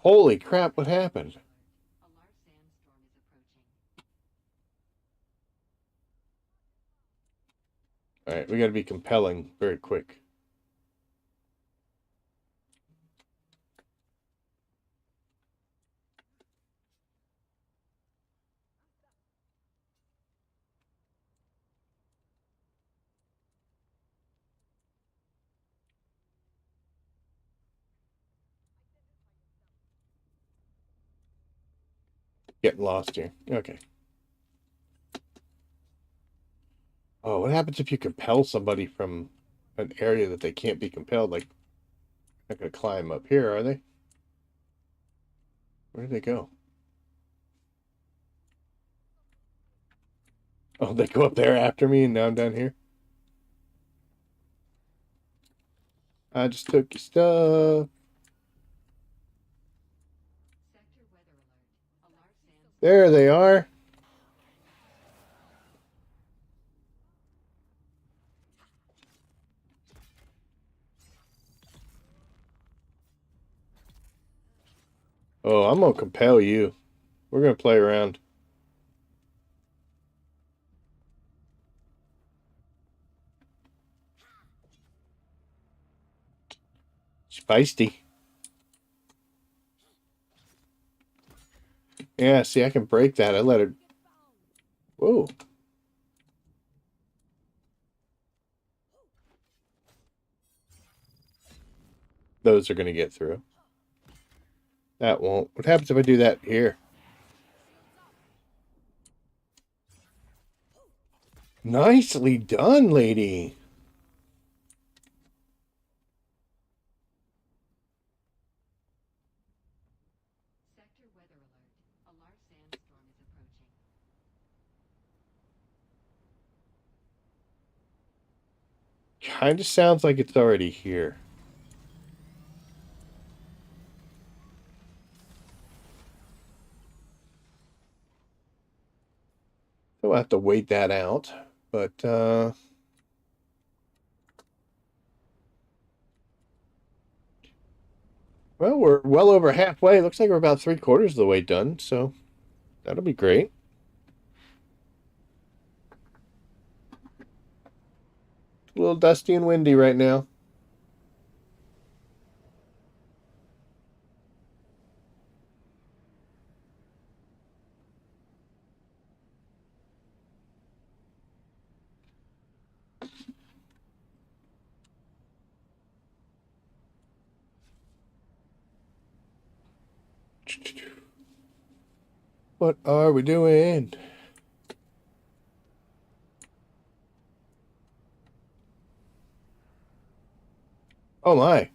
Holy crap, what happened? Alright, we gotta be compelling very quick. Getting lost here. Okay. Oh, what happens if you compel somebody from an area that they can't be compelled? Like, they're not gonna climb up here, are they? Where did they go? Oh, they go up there after me and now I'm down here? I just took your stuff. There they are. Oh, I'm gonna compel you. We're gonna play around. Feisty. Yeah, see, I can break that. I let it. Whoa. Those are gonna get through. That won't. What happens if I do that here? Nicely done, lady. Kind of sounds like it's already here. So we'll have to wait that out. But, well, we're well over halfway. Looks like we're about 3/4 of the way done, so that'll be great. A little dusty and windy right now. What are we doing? Oh my.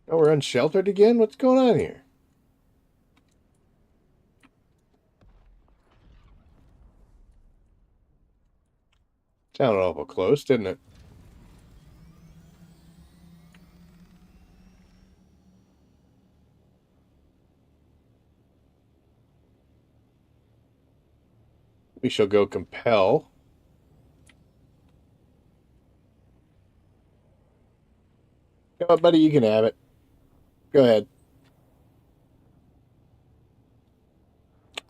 Oh, we're unsheltered again? What's going on here? Sounded awful close, didn't it? We shall go compel. You know what, buddy? You can have it. Go ahead.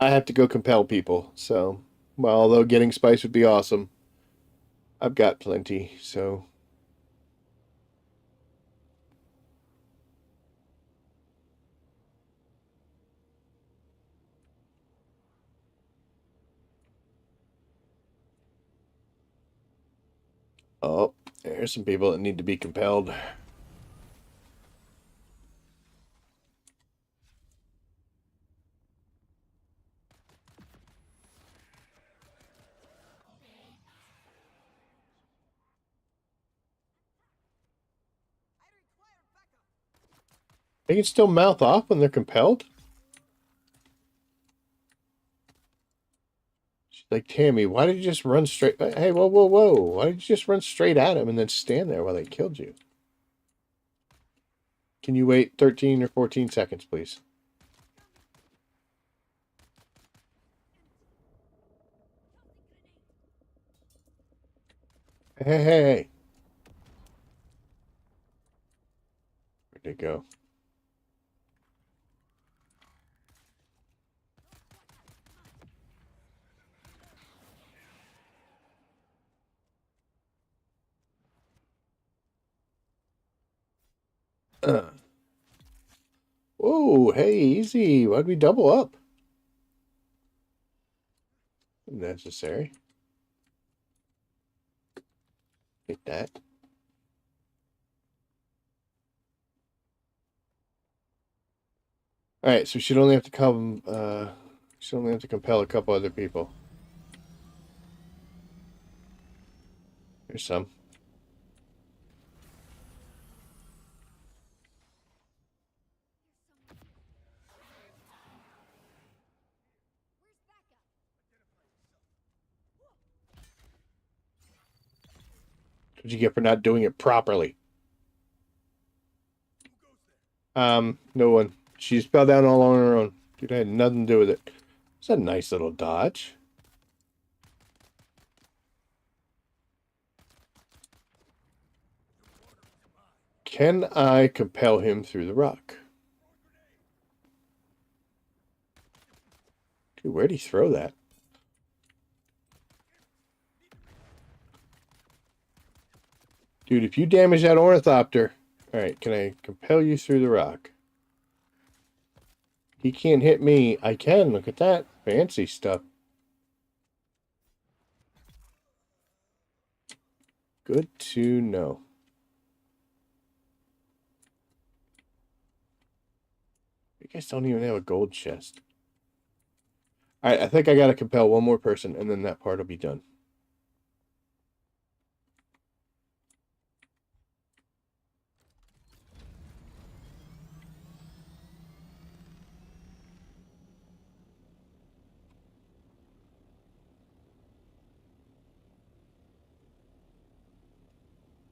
I have to go compel people, so, well, although getting spice would be awesome, I've got plenty, so. Oh, there's some people that need to be compelled. They can still mouth off when they're compelled? She's like, Tammy, why did you just run straight? Hey, whoa, whoa, whoa. Why did you just run straight at him and then stand there while they killed you? Can you wait 13 or 14 seconds, please? Hey, hey, hey. Where'd they go? Whoa, hey, easy. Why'd we double up? Necessary. Take that. Alright, so she'd only have to come, she'd only have to compel a couple other people. Here's some. What'd you get for not doing it properly? No one. She just fell down all on her own. Dude, I had nothing to do with it. It's a nice little dodge. Can I compel him through the rock? Dude, where'd he throw that? Dude, if you damage that ornithopter... Alright, can I compel you through the rock? He can't hit me. I can. Look at that. Fancy stuff. Good to know. You guys don't even have a gold chest. Alright, I think I gotta compel one more person, and then that part will be done.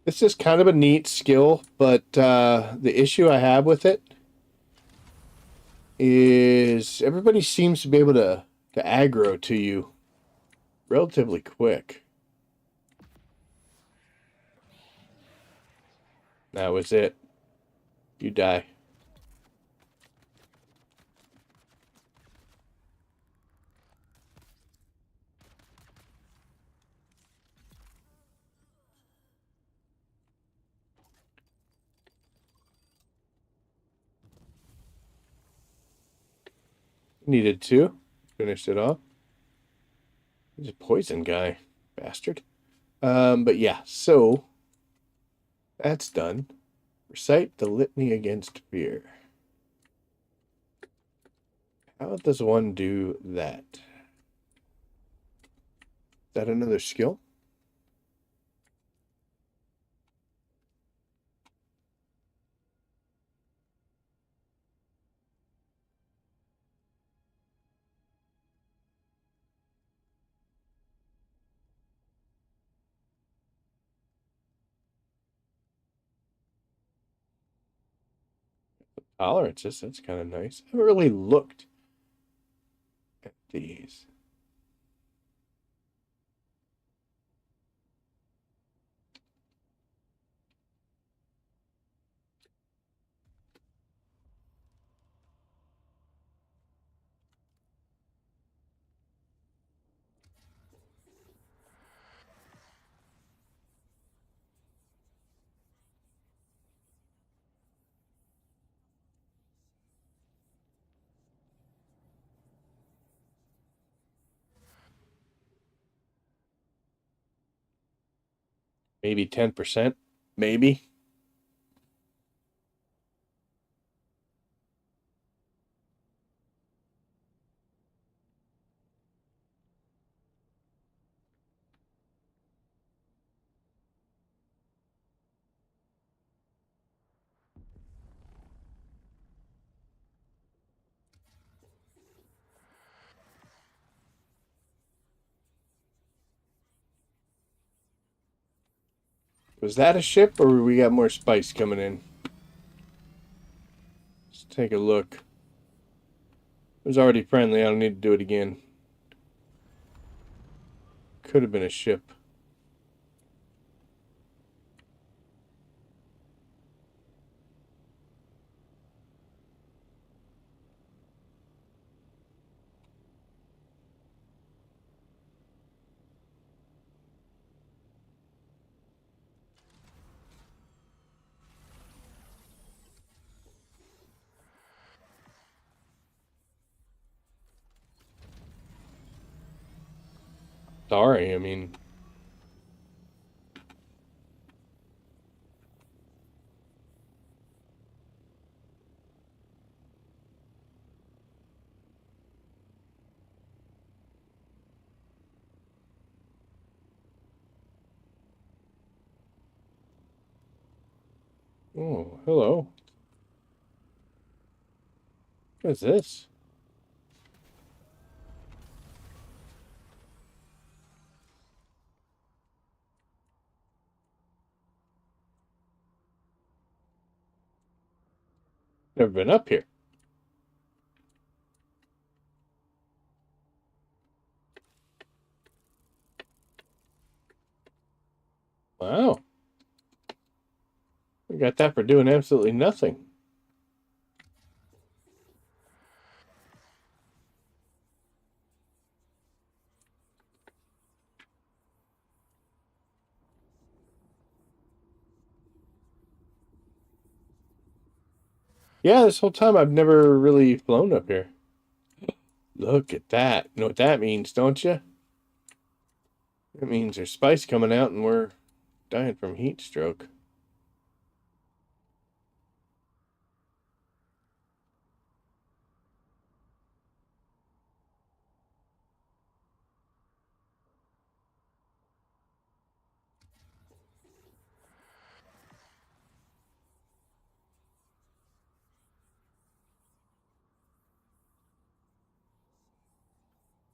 This is kind of a neat skill, but the issue I have with it is everybody seems to be able to aggro to you relatively quick. That was it. You die. Needed to. Finished it off. He's a poison guy. Bastard. But yeah, so that's done. Recite the litany against fear. How does one do that? Is that another skill? Tolerances, that's kind of nice. I haven't really looked at these. Maybe 10%. Maybe. Was that a ship, or we got more spice coming in? Let's take a look. It was already friendly. I don't need to do it again. Could have been a ship. Sorry, I mean... Oh, hello. What is this? Never been up here. Wow. We got that for doing absolutely nothing. Yeah, this whole time I've never really flown up here. Look at that. You know what that means, don't you? It means there's spice coming out and we're dying from heat stroke.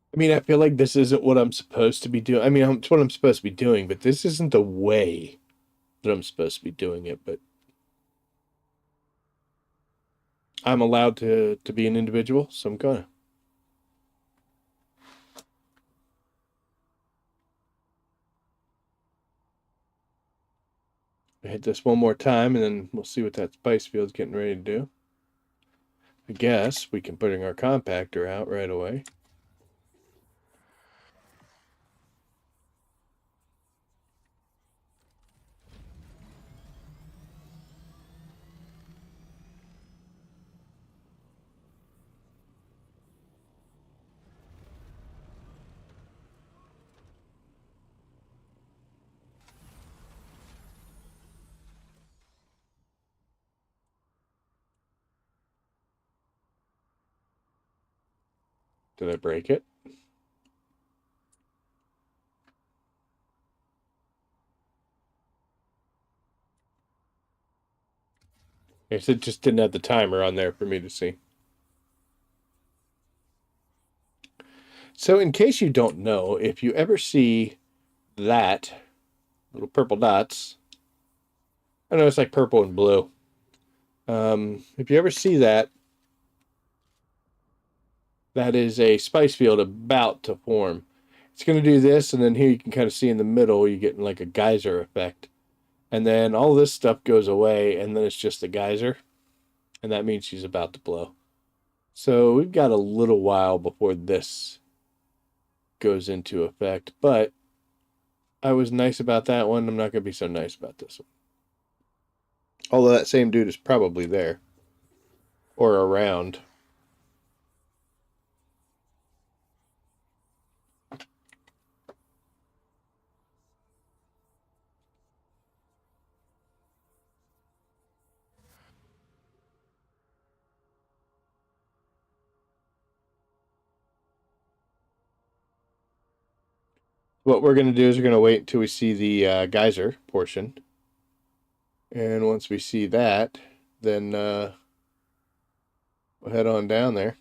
I mean, I feel like this isn't what I'm supposed to be doing. I mean, it's what I'm supposed to be doing, but this isn't the way that I'm supposed to be doing it. But I'm allowed to be an individual, so I'm gonna. Hit this one more time, and then we'll see what that spice field's getting ready to do. I guess we can put our compactor out right away. Did I break it? I guess it just didn't have the timer on there for me to see. So, in case you don't know, if you ever see that little purple dots, I know it's like purple and blue. If you ever see that, that is a spice field about to form. It's going to do this, and then here you can kind of see in the middle, you're getting like a geyser effect. And then all this stuff goes away, and then it's just a geyser. And that means she's about to blow. So we've got a little while before this goes into effect. But I was nice about that one. I'm not going to be so nice about this one. Although that same dude is probably there or around. What we're going to do is we're going to wait until we see the geyser portion. And once we see that, then we'll head on down there.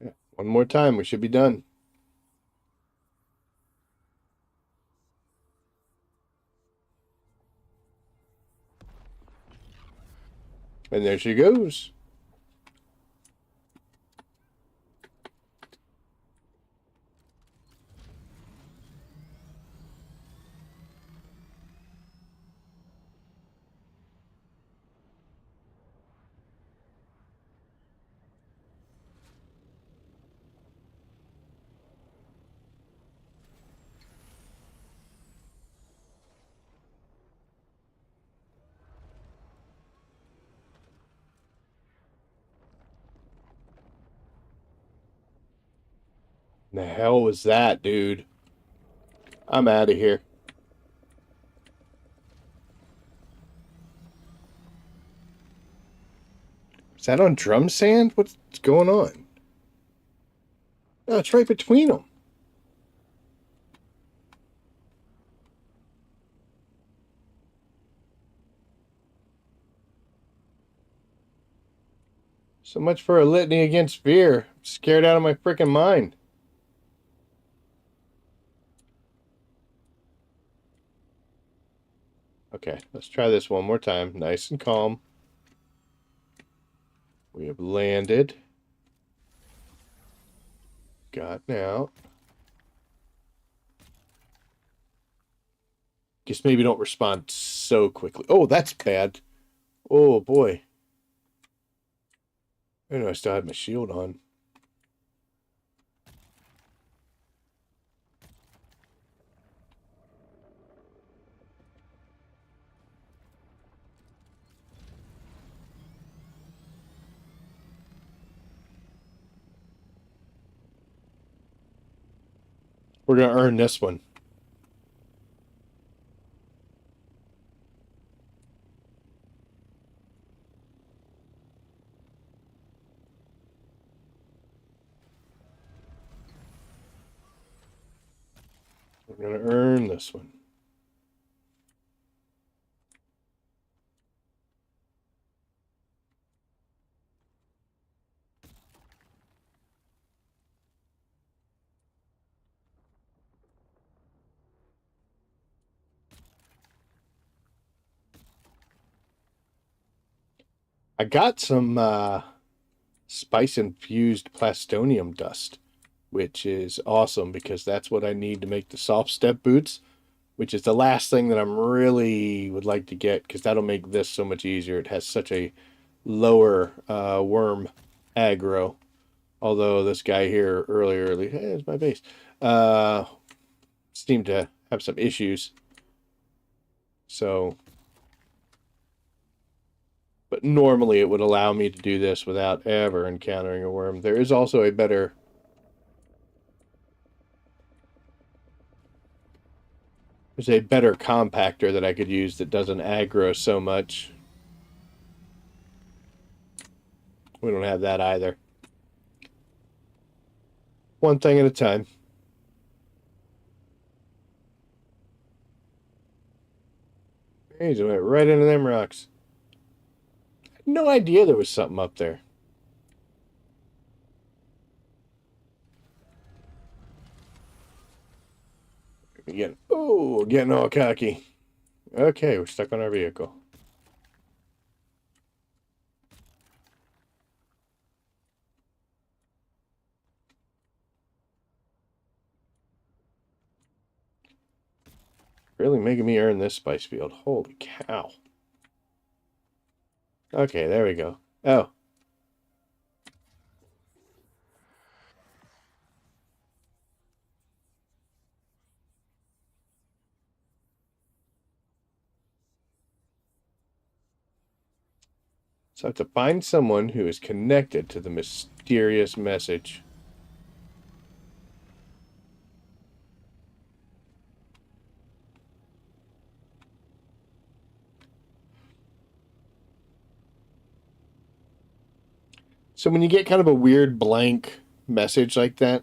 Yeah, one more time, we should be done. And there she goes. the hell was that, dude? I'm out of here. Is that on drum sand? What's going on? No, it's right between them. So much for a litany against fear. I'm scared out of my freaking mind. Okay, let's try this one more time. Nice and calm. We have landed. Gotten out. Guess maybe don't respond so quickly. Oh, that's bad. Oh, boy. I know I still had my shield on. We're going to earn this one. We're going to earn this one. I got some spice-infused plastonium dust, which is awesome because that's what I need to make the soft step boots, which is the last thing that I'm really would like to get because that'll make this so much easier. It has such a lower worm aggro. Although this guy here earlier, hey, it's my base, seemed to have some issues. So, but normally it would allow me to do this without ever encountering a worm. There is also a better... There's a better compactor that I could use that doesn't aggro so much. We don't have that either. One thing at a time. He just went right into them rocks. I had no idea there was something up there. Getting all cocky. Okay, we're stuck on our vehicle. Really making me earn this spice field. Holy cow. Okay, there we go. Oh. So I have to find someone who is connected to the mysterious message. So when you get kind of a weird blank message like that,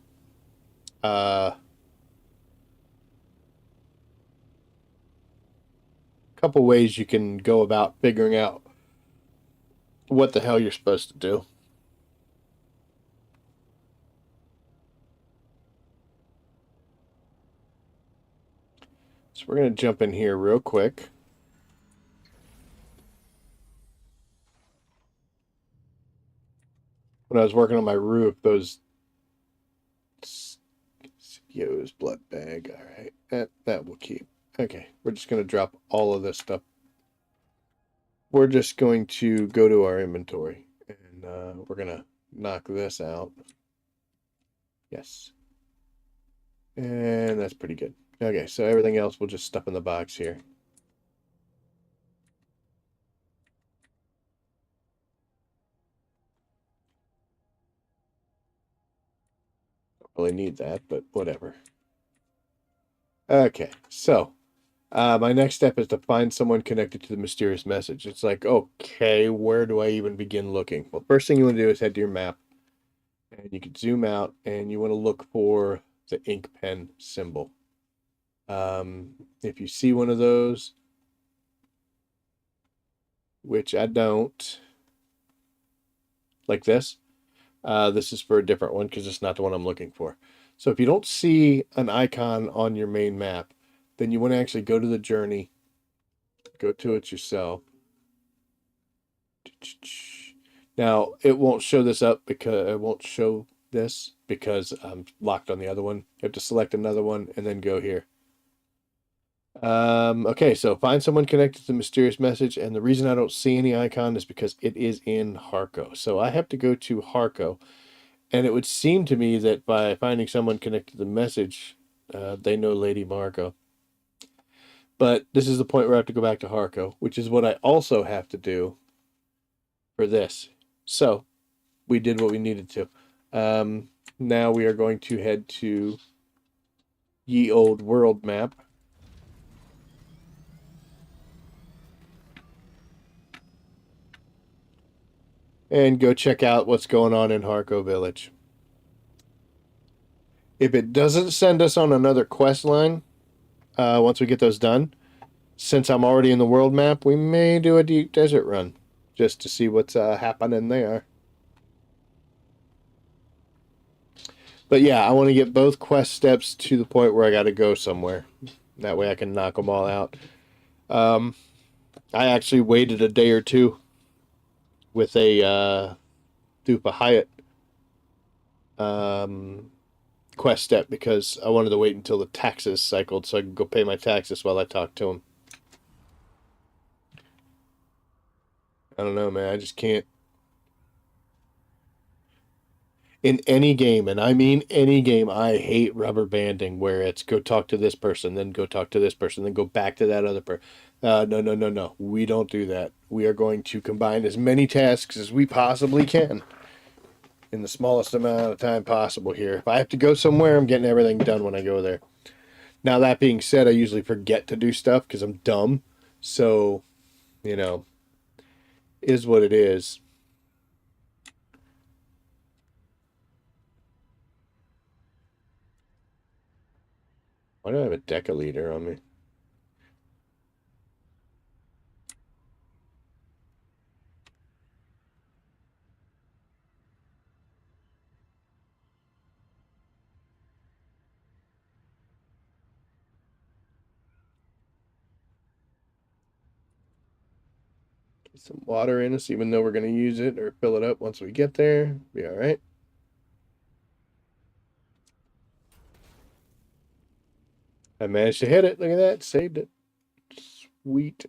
couple ways you can go about figuring out what the hell you're supposed to do. So we're going to jump in here real quick. When I was working on my roof, those CEO's blood bag. All right, that will keep. Okay, we're just going to drop all of this stuff. We're just going to go to our inventory, and we're going to knock this out. Yes. And that's pretty good. Okay, so everything else we'll just stuff in the box here. really need that, but whatever. Okay, so my next step is to find someone connected to the mysterious message. It's like, okay, where do I even begin looking? Well, first thing you want to do is head to your map, and you can zoom out, and you want to look for the ink pen symbol. If you see one of those, which I don't, like this is for a different one because it's not the one I'm looking for. So if you don't see an icon on your main map, then you want to actually go to the journey, go to it yourself. Now it won't show this up because it won't show this because I'm locked on the other one. You have to select another one and then go here. Okay, so find someone connected to the mysterious message, and the reason I don't see any icon is because it is in Harko. So I have to go to Harko, and it would seem to me that by finding someone connected to the message, they know Lady Marco. But this is the point where I have to go back to Harko, which is what I also have to do for this. So we did what we needed to. Now we are going to head to Ye Old World map. And go check out what's going on in Harko Village. If it doesn't send us on another quest line, once we get those done, since I'm already in the world map, we may do a deep desert run just to see what's happening there. But yeah, I want to get both quest steps to the point where I got to go somewhere. That way I can knock them all out. I actually waited a day or two with a Dupa Hyatt quest step because I wanted to wait until the taxes cycled so I could go pay my taxes while I talked to him. I don't know, man. I just can't. In any game, and I mean any game, I hate rubber banding where it's go talk to this person, then go talk to this person, then go back to that other person. No. We don't do that. We are going to combine as many tasks as we possibly can in the smallest amount of time possible here. If I have to go somewhere, I'm getting everything done when I go there. Now, that being said, I usually forget to do stuff because I'm dumb. So, you know, is what it is. Why do I have a Deca leader on me? Get some water in us, even though we're going to use it or fill it up once we get there. Be all right. I managed to hit it. Look at that. Saved it. Sweet.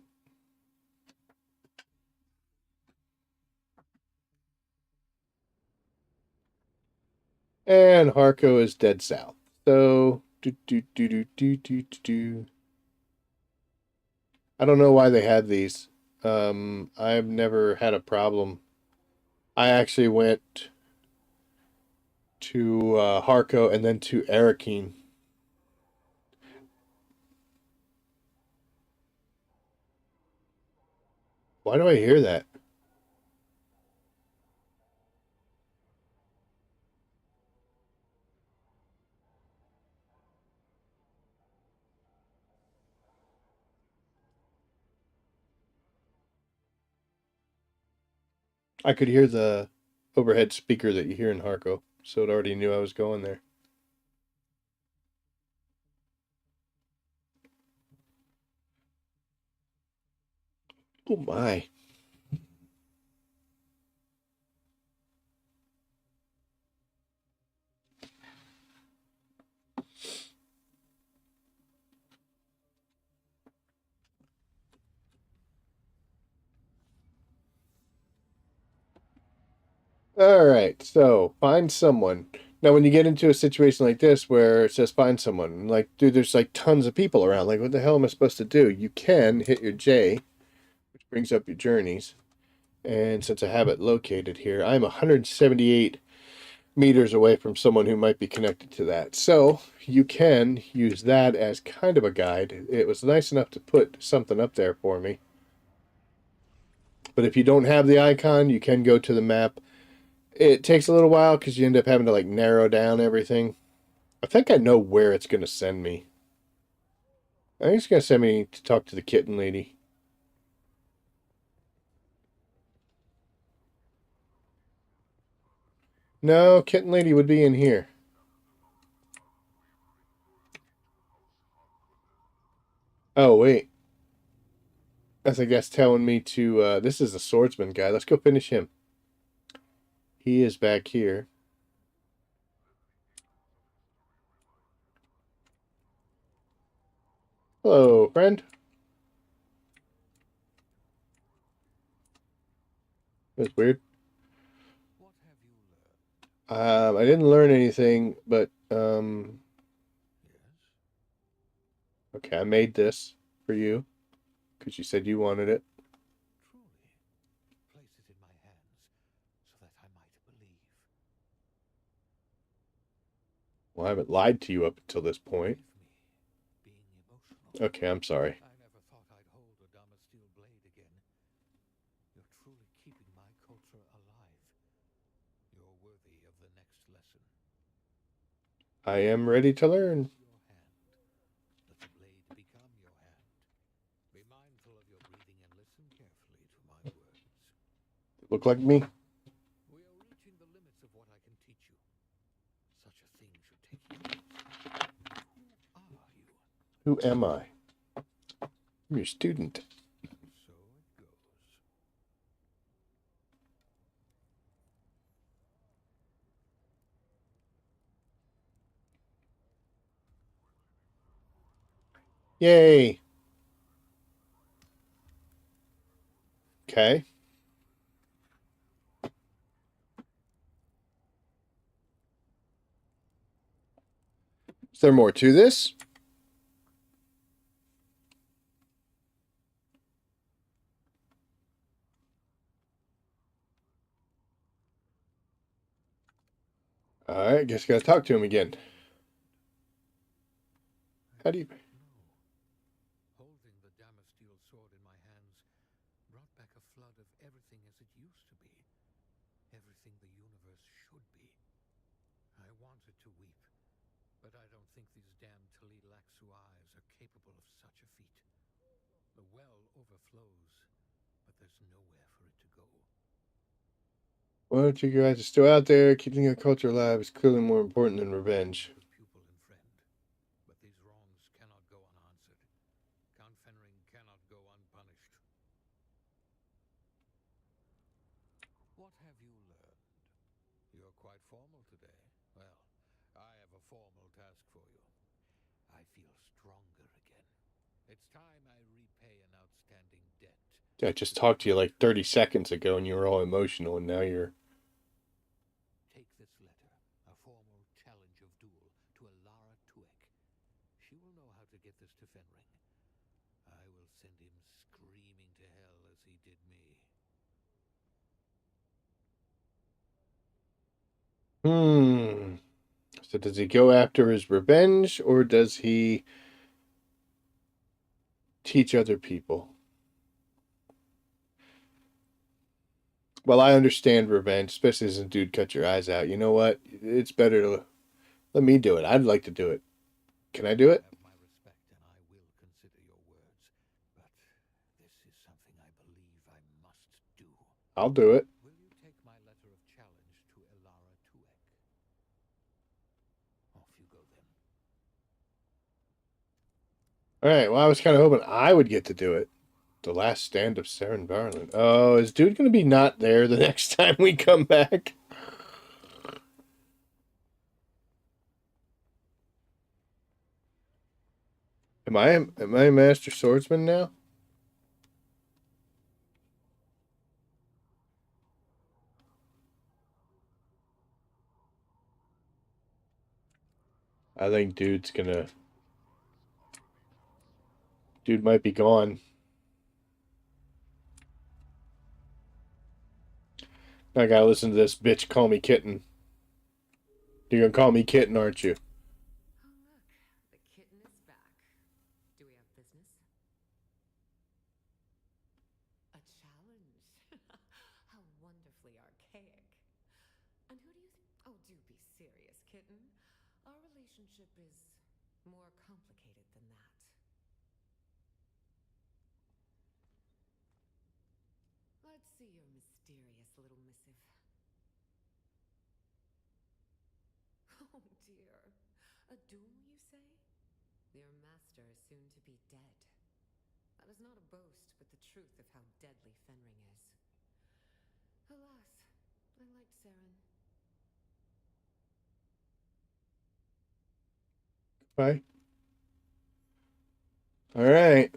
And Harko is dead south. So, I don't know why they had these. I've never had a problem. I actually went to Harko and then to Arakeen. Why do I hear that? I could hear the overhead speaker that you hear in Harko, so it already knew I was going there. Oh my. All right, so find someone. Now, when you get into a situation like this where it says find someone, like, dude, there's like tons of people around. Like, what the hell am I supposed to do? You can hit your J, which brings up your journeys. And since I have it located here, I'm 178 meters away from someone who might be connected to that. So you can use that as kind of a guide. It was nice enough to put something up there for me. But if you don't have the icon, you can go to the map. It takes a little while because you end up having to like narrow down everything. I think I know where it's going to send me. I think it's going to send me to talk to the kitten lady. No, kitten lady would be in here. Oh, wait. I think that's telling me to, this is the swordsman guy. Let's go finish him. He is back here. Hello, friend. That's weird. I didn't learn anything, but, okay, I made this for you because you said you wanted it. Truly, place it in my hands so that I might believe. Well, I haven't lied to you up until this point. Being emotional. Okay, I'm sorry. I never thought I'd hold a steel blade again. You're truly keeping my culture alive. You're worthy of the next lesson. I am ready to learn. Your hand. Let the blade become your hand. Be mindful of your breathing and listen carefully to my words. Look like me. We are reaching the limits of what I can teach you. Such a thing should take years. Who are you? Who am I? I'm your student. So it goes. Yay. Okay. Is there more to this? Alright, guess I gotta talk to him again. How do you... Holding the steel sword in my hands brought back a flood of everything as it used to be. Everything the universe should be. I wanted to weep, but I don't think these damned Tali-Laxu eyes are capable of such a feat. The well overflows, but there's nowhere for it to go. Why don't you guys are still out there? Keeping your culture alive is clearly more important than revenge. Pupil and friend, but these wrongs cannot go unanswered. Count Fenring cannot go unpunished. What have you learned? You're quite formal today. Well, I have a formal task for you. I feel stronger again. It's time I repay an outstanding debt. I just talked to you like 30 seconds ago and you were all emotional and now you're... Take this letter, a formal challenge of duel to Alara Tuek. She will know how to get this to Fenring. I will send him screaming to hell as he did me. So does he go after his revenge or does he teach other people? Well, I understand revenge, especially as a dude cut your eyes out. You know what? It's better to let me do it. I'd like to do it. Can I do it? You have my respect, and I will consider your words. But this is something I believe I must do. I'll do it. Will you take my letter of challenge to Alara Tuek? Off you go then. All right. Well, I was kind of hoping I would get to do it. The last stand of Saren Barlin. Oh, is dude going to be not there the next time we come back? Am I a master swordsman now? I think dude's gonna... Dude might be gone. I gotta listen to this bitch call me kitten. You're gonna call me kitten, aren't you? Oh, look, the kitten is back. Do we have business? A challenge? How wonderfully archaic. And who do you think? Oh, do be serious, kitten. Our relationship is more complicated than that. Let's see your mysterious little missive. Oh dear. A Dune, you say? Your master is soon to be dead. That is not a boast, but the truth of how deadly Fenring is. Alas, I liked Saren. Bye. All right.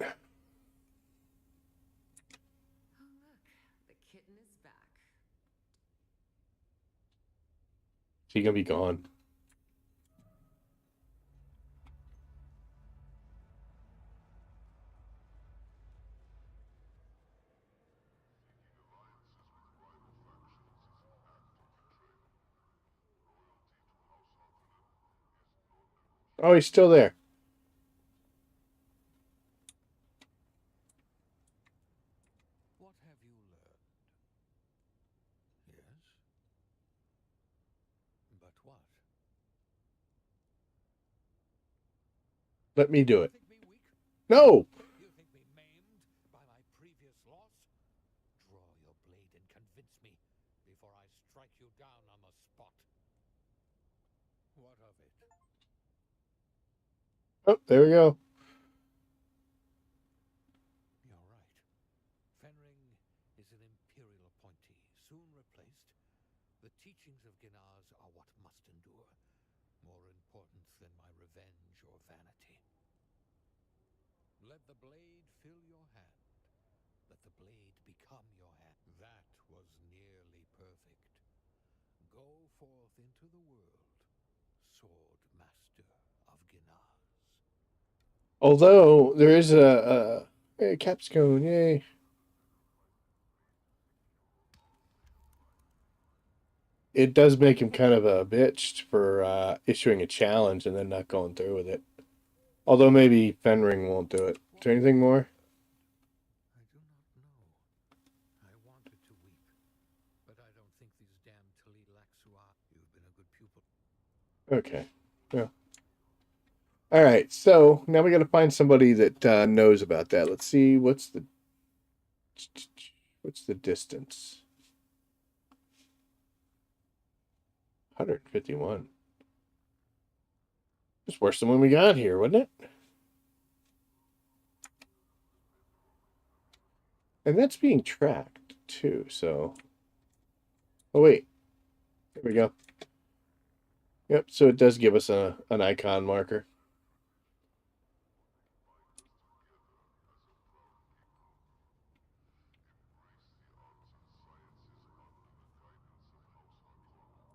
Oh look, the kitten is back. She gonna be gone. Oh, he's still there. What have you learned? Yes? But what? Let me do You it. think me weak? No. You think me maimed by my previous loss? Draw your blade and convince me before I strike you down on the spot. What of it? Oh, there we go. You're right. Fenring is an imperial appointee, soon replaced. The teachings of Ginars are what must endure, more important than my revenge or vanity. Let the blade fill your hand. Let the blade become your hand. That was nearly perfect. Go forth into the world, sword master of Ginars. Although there is a capstone, yay. It does make him kind of a bitch for issuing a challenge and then not going through with it. Although maybe Fenring won't do it. Is there anything more? I do not know. I wanted to weep, but I don't think these damn Tali Laxua. You've been a good pupil. Okay. Yeah. All right. So now we got to find somebody that knows about that. Let's see. What's the distance? 151. It's worse than when we got here, wasn't it? And that's being tracked too. So, oh wait, there we go. Yep. So it does give us an icon marker.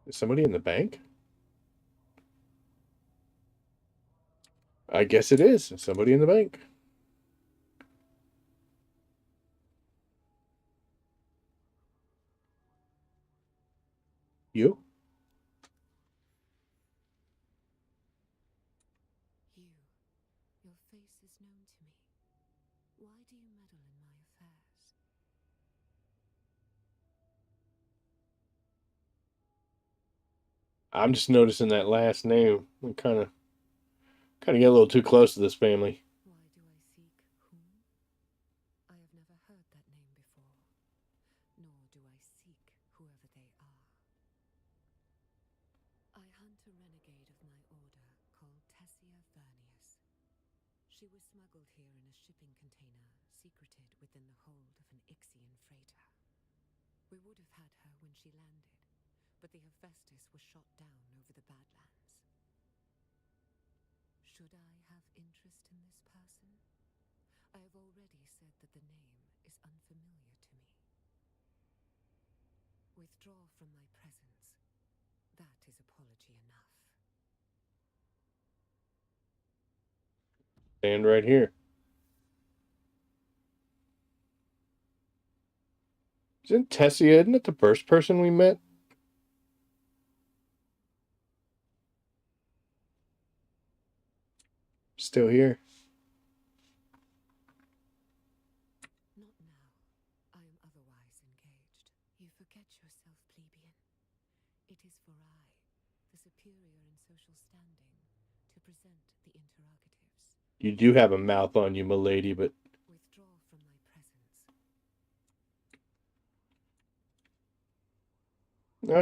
Is somebody in the bank? I guess it is. Somebody in the bank. You? Your face is known to me. Why do you meddle in my affairs? I'm just noticing that last name. I'm kind of get a little too close to this family. Why do I seek whom? I have never heard that name before, nor do I seek whoever they are. I hunt a renegade of my order called Tessia Vernius. She was smuggled here in a shipping container, secreted within the hold of an Ixian freighter. We would have had her when she landed, but the Hephaestus was shot down over the Badlands. Should I have interest in this person? I have already said that the name is unfamiliar to me. Withdraw from my presence. That is apology enough. Stand right here. Isn't it the first person we met? still here. Not now. I am otherwise engaged. You forget yourself, plebeian. It is for I, the superior in social standing, to present the interrogatives. You do have a mouth on you, milady, but Withdraw from my presence.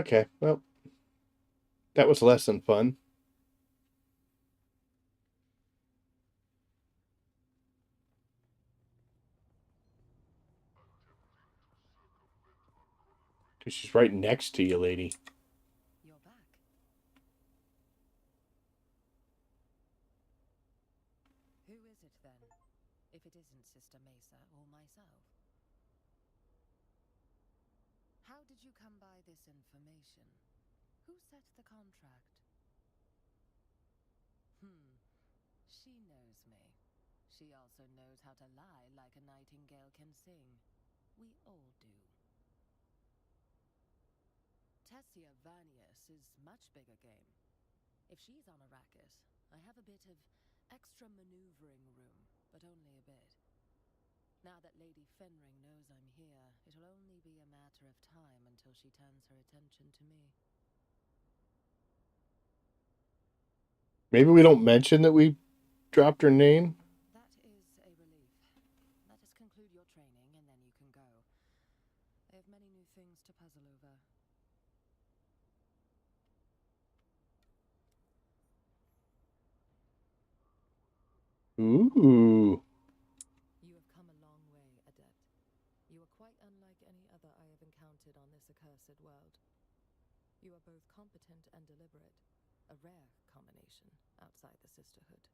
okay. Well, that was less than fun. She's right next to you, lady. You're back. Who is it then, if it isn't Sister Mesa or myself? How did you come by this information? Who set the contract? She knows me. She also knows how to lie like a nightingale can sing. We all do. Tessia Vernius is much bigger game. If she's on Arrakis, I have a bit of extra maneuvering room, but only a bit. Now that Lady Fenring knows I'm here, it'll only be a matter of time until she turns her attention to me. Maybe we don't mention that we dropped her name. That is a relief. Let us conclude your training, and then you can go. I have many new things to puzzle over. Ooh. You have come a long way, Adept. You are quite unlike any other I have encountered on this accursed world. You are both competent and deliberate, a rare combination outside the Sisterhood.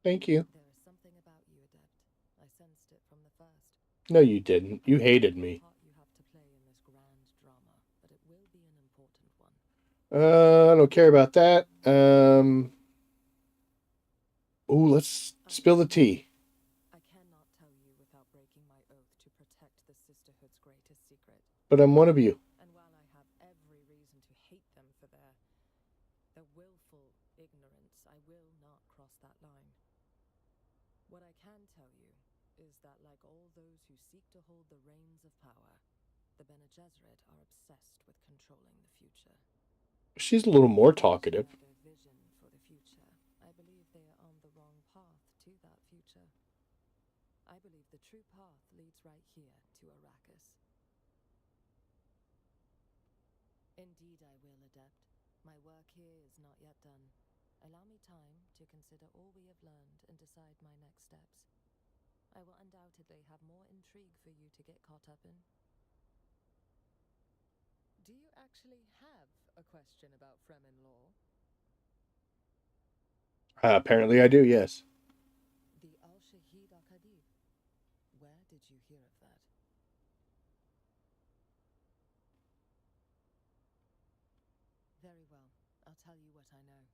Thank you. There is something about you, Adept. I sensed it from the first. No, you didn't. You hated me. Part you have to play in this grand drama, but it will be an important one. I don't care about that. Ooh, let's spill the tea. I cannot tell you without breaking my oath to protect the Sisterhood's greatest secret. But I'm one of you. And while I have every reason to hate them for their willful ignorance, I will not cross that line. What I can tell you is that, like all those who seek to hold the reins of power, the Bene Gesserit are obsessed with controlling the future. She's a little more talkative. Their vision for the future. I believe they are on the wrong path to that future. I believe the true path leads right here to Arrakis. Indeed I will, Adept. My work here is not yet done. Allow me time to consider all we have learned and decide my next steps. I will undoubtedly have more intrigue for you to get caught up in. Do you actually have a question about Fremen law? Apparently I do, yes. The Al-Shahid Akadib. Where did you hear of that? Very well. I'll tell you what I know.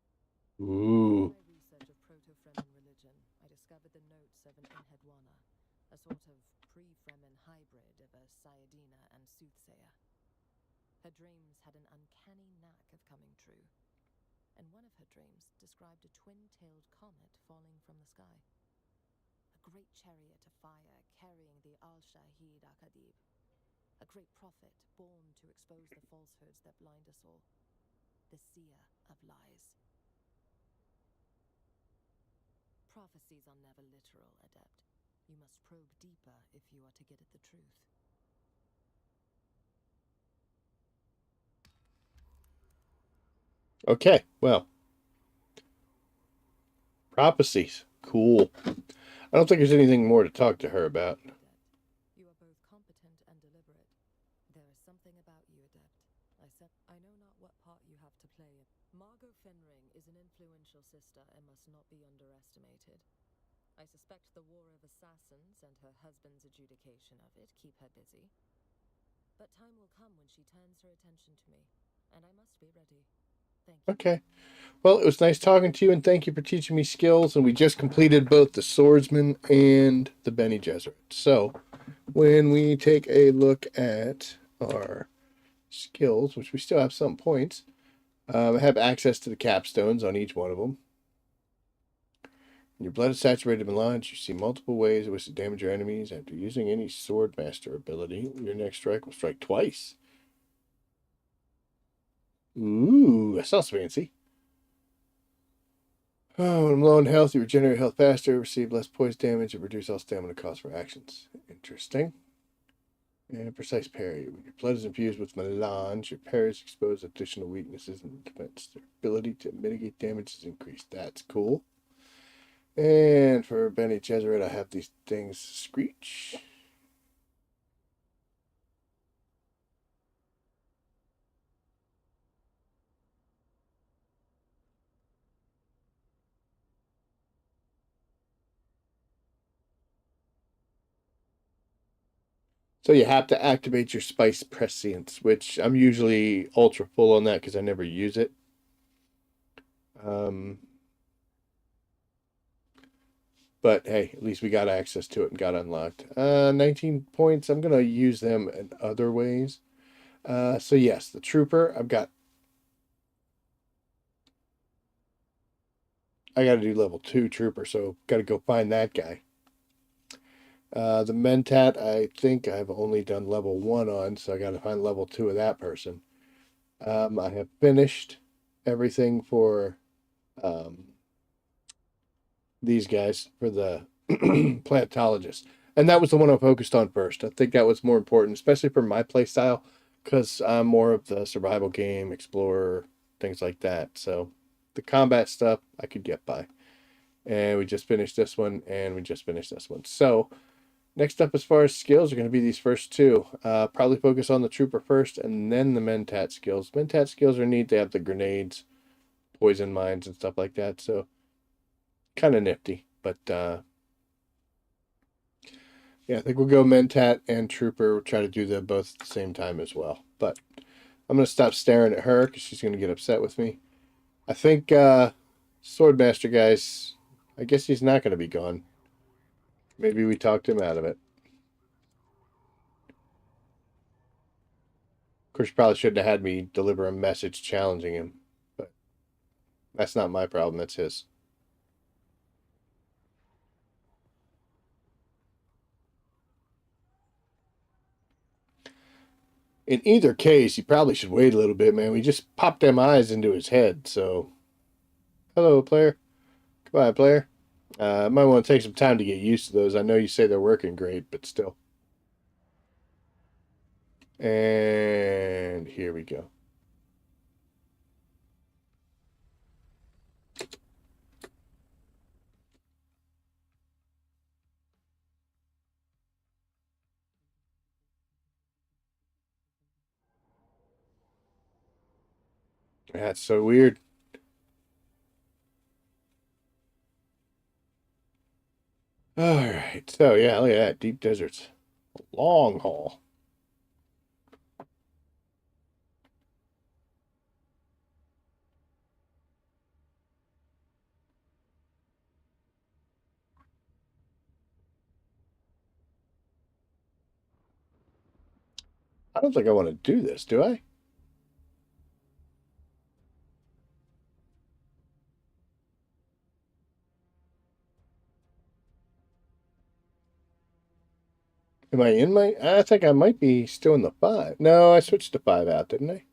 Ooh. In my research of Proto-Fremen religion, I discovered the notes of an Enhedwana, a sort of pre-Fremen hybrid of a Sayadina and soothsayer. Her dreams had an uncanny knack of coming true, and one of her dreams described a twin-tailed comet falling from the sky. A great chariot of fire carrying the Al-Shahid Akadib. A great prophet born to expose the falsehoods that blind us all. The seer of lies. Prophecies are never literal, Adept. You must probe deeper if you are to get at the truth. Okay, well. Prophecies. Cool. I don't think there's anything more to talk to her about. You are both competent and deliberate. There is something about you, Adept. I know not what part you have to play. Margot Fenring is an influential sister and must not be underestimated. I suspect the War of Assassins and her husband's adjudication of it keep her busy. But time will come when she turns her attention to me, and I must be ready. Thank you. Okay. Well, it was nice talking to you, and thank you for teaching me skills. And we just completed both the Swordsman and the Bene Gesserit. So, when we take a look at our skills, which we still have some points, I have access to the capstones on each one of them. Your blood is saturated in melange. You see multiple ways in which to damage your enemies. After using any Swordmaster ability, your next strike will strike twice. Ooh, that sounds fancy. Oh, when I'm low on health, you regenerate health faster, receive less poison damage, and reduce all stamina costs for actions. Interesting. And precise parry. When your blood is infused with melange, your parries expose additional weaknesses in defense. Their ability to mitigate damage is increased. That's cool. And for Bene Gesserit, I have these things screech. So you have to activate your spice prescience, which I'm usually ultra full on that because I never use it. But hey, at least we got access to it and got unlocked. 19 points. I'm gonna use them in other ways. So yes, the trooper. I got to do level 2 trooper, so got to go find that guy. The Mentat, I think I've only done level 1 on, so I got to find level 2 of that person. I have finished everything for these guys, for the plantologist. And that was the one I focused on first. I think that was more important, especially for my play style, because I'm more of the survival game, explorer, things like that. So the combat stuff I could get by. And we just finished this one, and we just finished this one. So next up, as far as skills, are going to be these first two. Probably focus on the trooper first, and then the Mentat skills. Mentat skills are neat. They have the grenades, poison mines, and stuff like that. So kind of nifty. But yeah, I think we'll go Mentat and trooper. We'll try to do them both at the same time as well. But I'm going to stop staring at her because she's going to get upset with me. I think Swordmaster, guys, I guess he's not going to be gone. Maybe we talked him out of it. Of course, you probably shouldn't have had me deliver a message challenging him, but that's not my problem, that's his. In either case, you probably should wait a little bit, man. We just popped them eyes into his head, so. Hello, player. Goodbye, player. Might want to take some time to get used to those. I know you say they're working great, but still. And here we go. That's so weird. All right. So, yeah, look at that. Deep deserts. Long haul. I don't think I want to do this, do I? Am I in my? I think I might be still in the 5. No, I switched to 5 out, didn't I?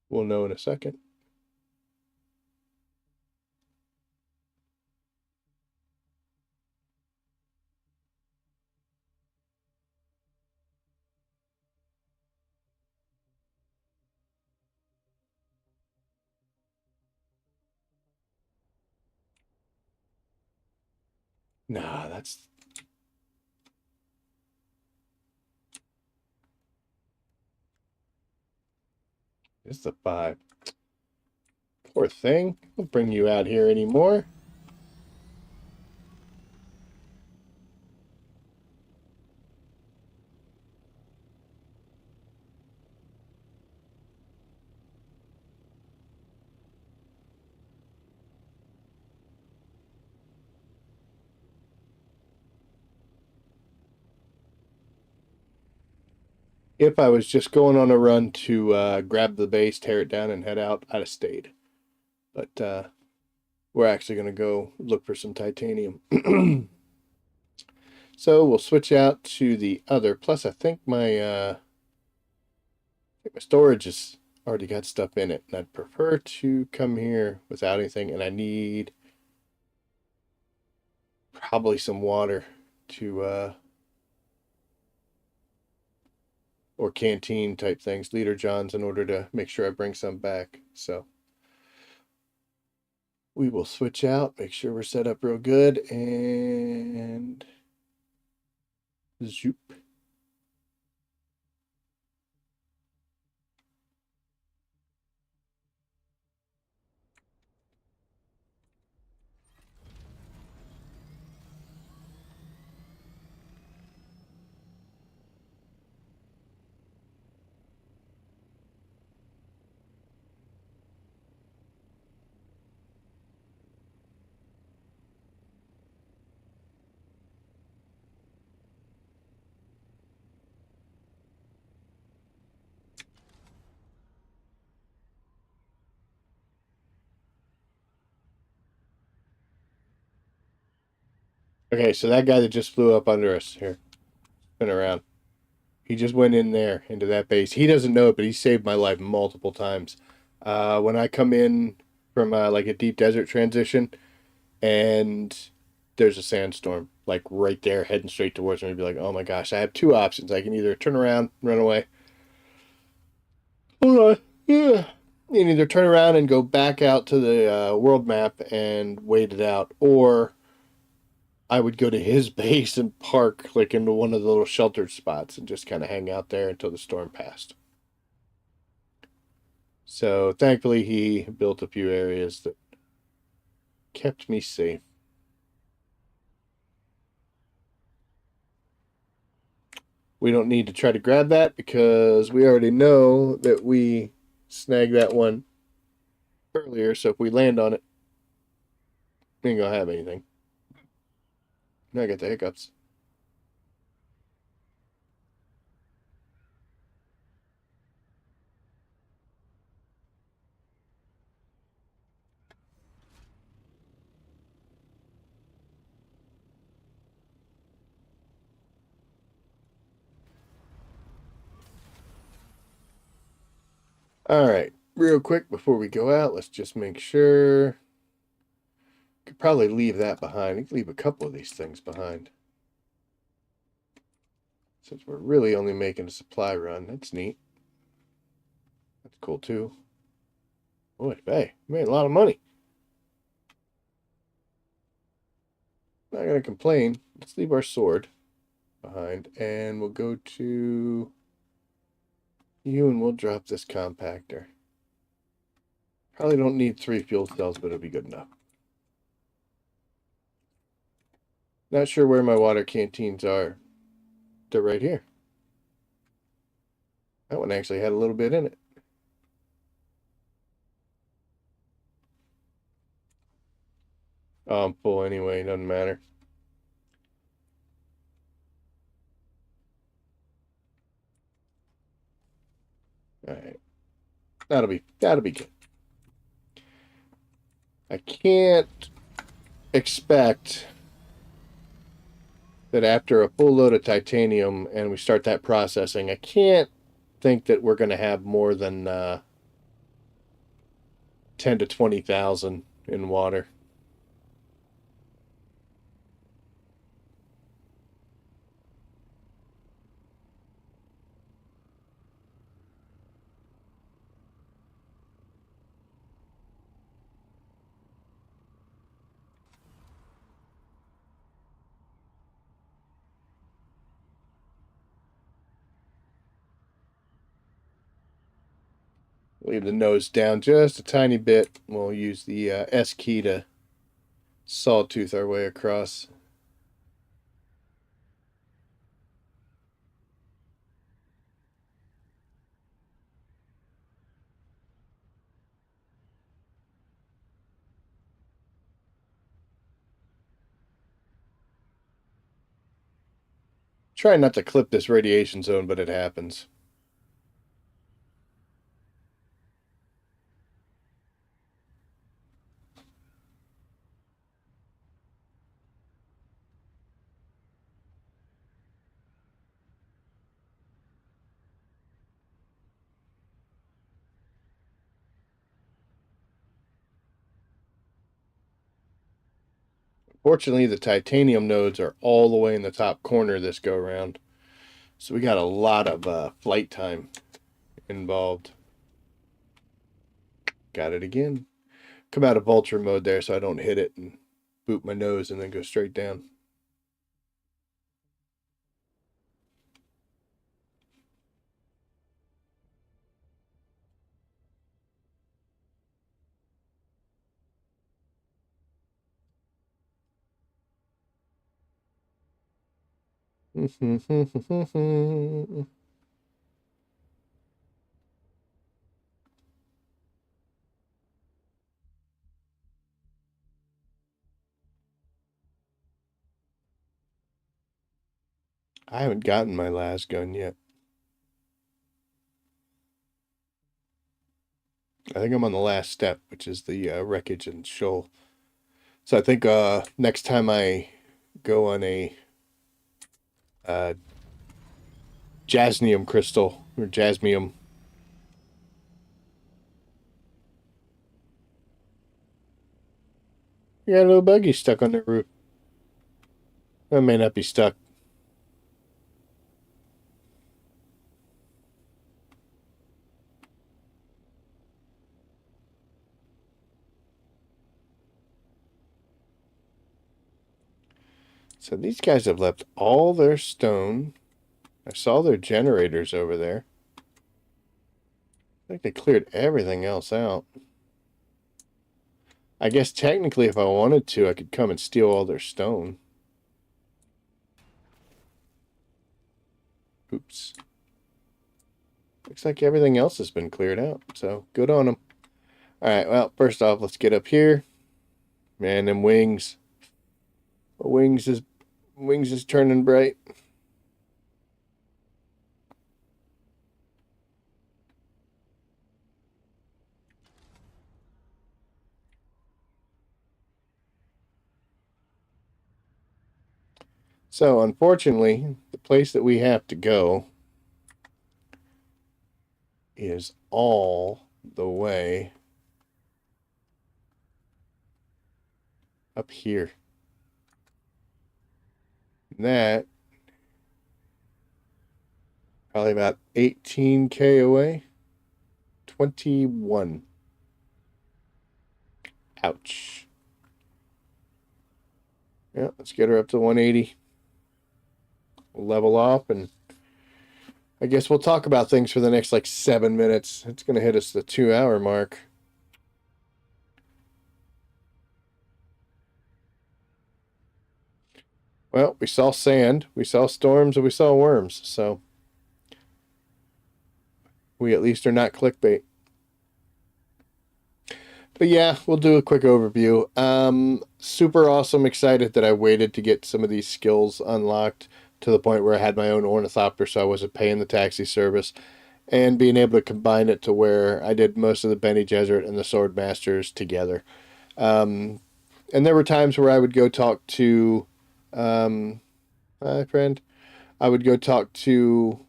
We'll know in a second. Nah, that's. It's the 5. Poor thing. I'll bring you out here anymore. If I was just going on a run to grab the base, tear it down, and head out, I'd have stayed. But we're actually going to go look for some titanium. So we'll switch out to the other. Plus, I think my storage has already got stuff in it, and I'd prefer to come here without anything. And I need probably some water to or canteen type things, Leader John's, in order to make sure I bring some back. So we will switch out, make sure we're set up real good, and zoop. Okay, so that guy that just flew up under us here, spin around. He just went in there into that base. He doesn't know it, but he saved my life multiple times. When I come in from like a deep desert transition and there's a sandstorm, like right there, heading straight towards me, I'd be like, oh my gosh, I have two options. I can either turn around, run away. Hold on. Yeah. You can either turn around and go back out to the world map and wait it out, or I would go to his base and park like into one of the little sheltered spots and just kind of hang out there until the storm passed. So thankfully, he built a few areas that kept me safe. We don't need to try to grab that because we already know that we snagged that one earlier. So if we land on it, we ain't gonna have anything. Now I got the hiccups. All right, real quick before we go out, let's just make sure. Could probably leave that behind. You could leave a couple of these things behind. Since we're really only making a supply run. That's neat. That's cool too. Boy, hey, made a lot of money. Not gonna complain. Let's leave our sword behind and we'll go to you and we'll drop this compactor. Probably don't need 3 fuel cells, but it'll be good enough. Not sure where my water canteens are. They're right here. That one actually had a little bit in it. Oh, I'm full anyway, doesn't matter. All right. That'll be good. I can't expect that after a full load of titanium and we start that processing, I can't think that we're going to have more than 10 to 20,000 in water. Leave the nose down just a tiny bit. We'll use the S key to sawtooth our way across. Try not to clip this radiation zone, but it happens. Fortunately, the titanium nodes are all the way in the top corner this go round. So we got a lot of flight time involved. Got it again. Come out of vulture mode there so I don't hit it and boot my nose and then go straight down. I haven't gotten my last gun yet. I think I'm on the last step, which is the wreckage and shoal. So I think next time I go on a jasnium crystal or jasmium. You got a little buggy stuck on the roof. That may not be stuck. So these guys have left all their stone. I saw their generators over there. I think they cleared everything else out. I guess technically if I wanted to, I could come and steal all their stone. Oops. Looks like everything else has been cleared out, so good on them. Alright, well, first off, let's get up here. Man, them wings. Wings is turning bright. So, unfortunately, the place that we have to go is all the way up here. And that probably about 18K away. 21. Ouch. Yeah, let's get her up to 180. We'll level off, and I guess we'll talk about things for the next like 7 minutes. It's going to hit us the 2-hour mark. Well, we saw sand, we saw storms, and we saw worms, so we at least are not clickbait. But yeah, we'll do a quick overview. Super awesome, excited that I waited to get some of these skills unlocked to the point where I had my own ornithopter, so I wasn't paying the taxi service, and being able to combine it to where I did most of the Bene Gesserit and the Swordmasters together. And there were times where I would go talk to my friend. I would go talk to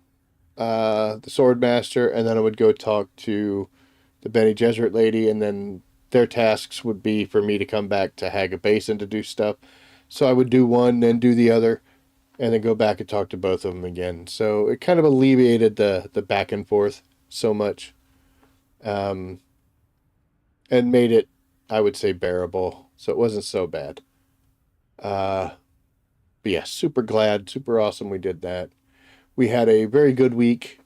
the Swordmaster, and then I would go talk to the Bene Gesserit lady, and then their tasks would be for me to come back to Haga Basin to do stuff. So I would do one, then do the other, and then go back and talk to both of them again. So it kind of alleviated the back and forth so much, and made it, I would say, bearable. So it wasn't so bad. But yeah, super glad, super awesome we did that. We had a very good week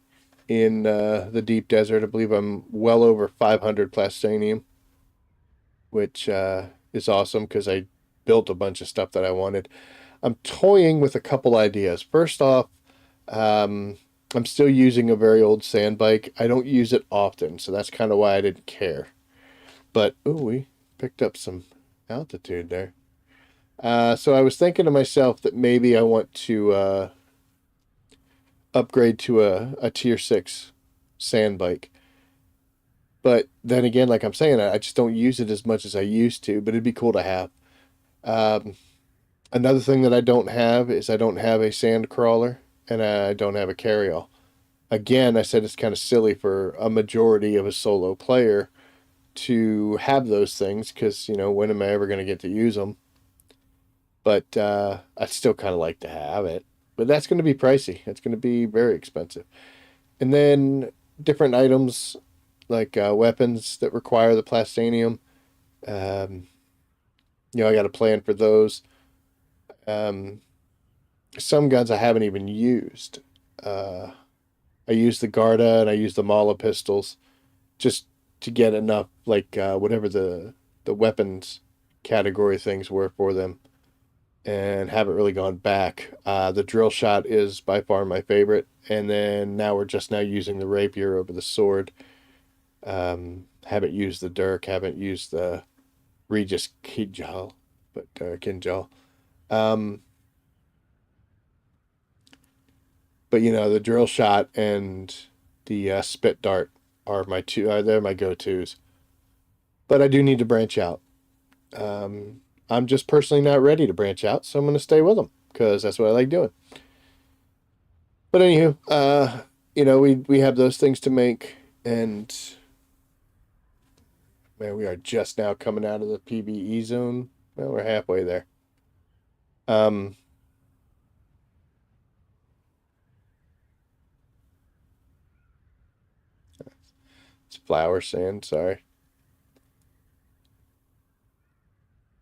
in the deep desert. I believe I'm well over 500 plastinium, which is awesome because I built a bunch of stuff that I wanted. I'm toying with a couple ideas. First off, I'm still using a very old sand bike. I don't use it often, so that's kind of why I didn't care. But, ooh, we picked up some altitude there. So I was thinking to myself that maybe I want to upgrade to a tier 6 sand bike. But then again, like I'm saying, I just don't use it as much as I used to, but it'd be cool to have. Um, Another thing that I don't have is I don't have a sand crawler and I don't have a carryall. Again, I said it's kind of silly for a majority of a solo player to have those things because, when am I ever going to get to use them? but I'd still kind of like to have it. But that's going to be pricey. It's going to be very expensive. And then different items like weapons that require the plastanium. Um, I got a plan for those. Um, some guns I haven't even used. Uh, I use the Garda and I use the Mala pistols just to get enough, like whatever the weapons category things were for them, and haven't really gone back. The drill shot is by far my favorite, and then now we're just now using the rapier over the sword. Haven't used the dirk, haven't used the Regis Kijal, but Kinjal. Um, but the drill shot and the spit dart are my two. They're my go-tos. But I do need to branch out. I'm just personally not ready to branch out, so I'm going to stay with them because that's what I like doing. But anywho, we have those things to make, and man, we are just now coming out of the PBE zone. Well, we're halfway there. Um, it's flower sand. Sorry.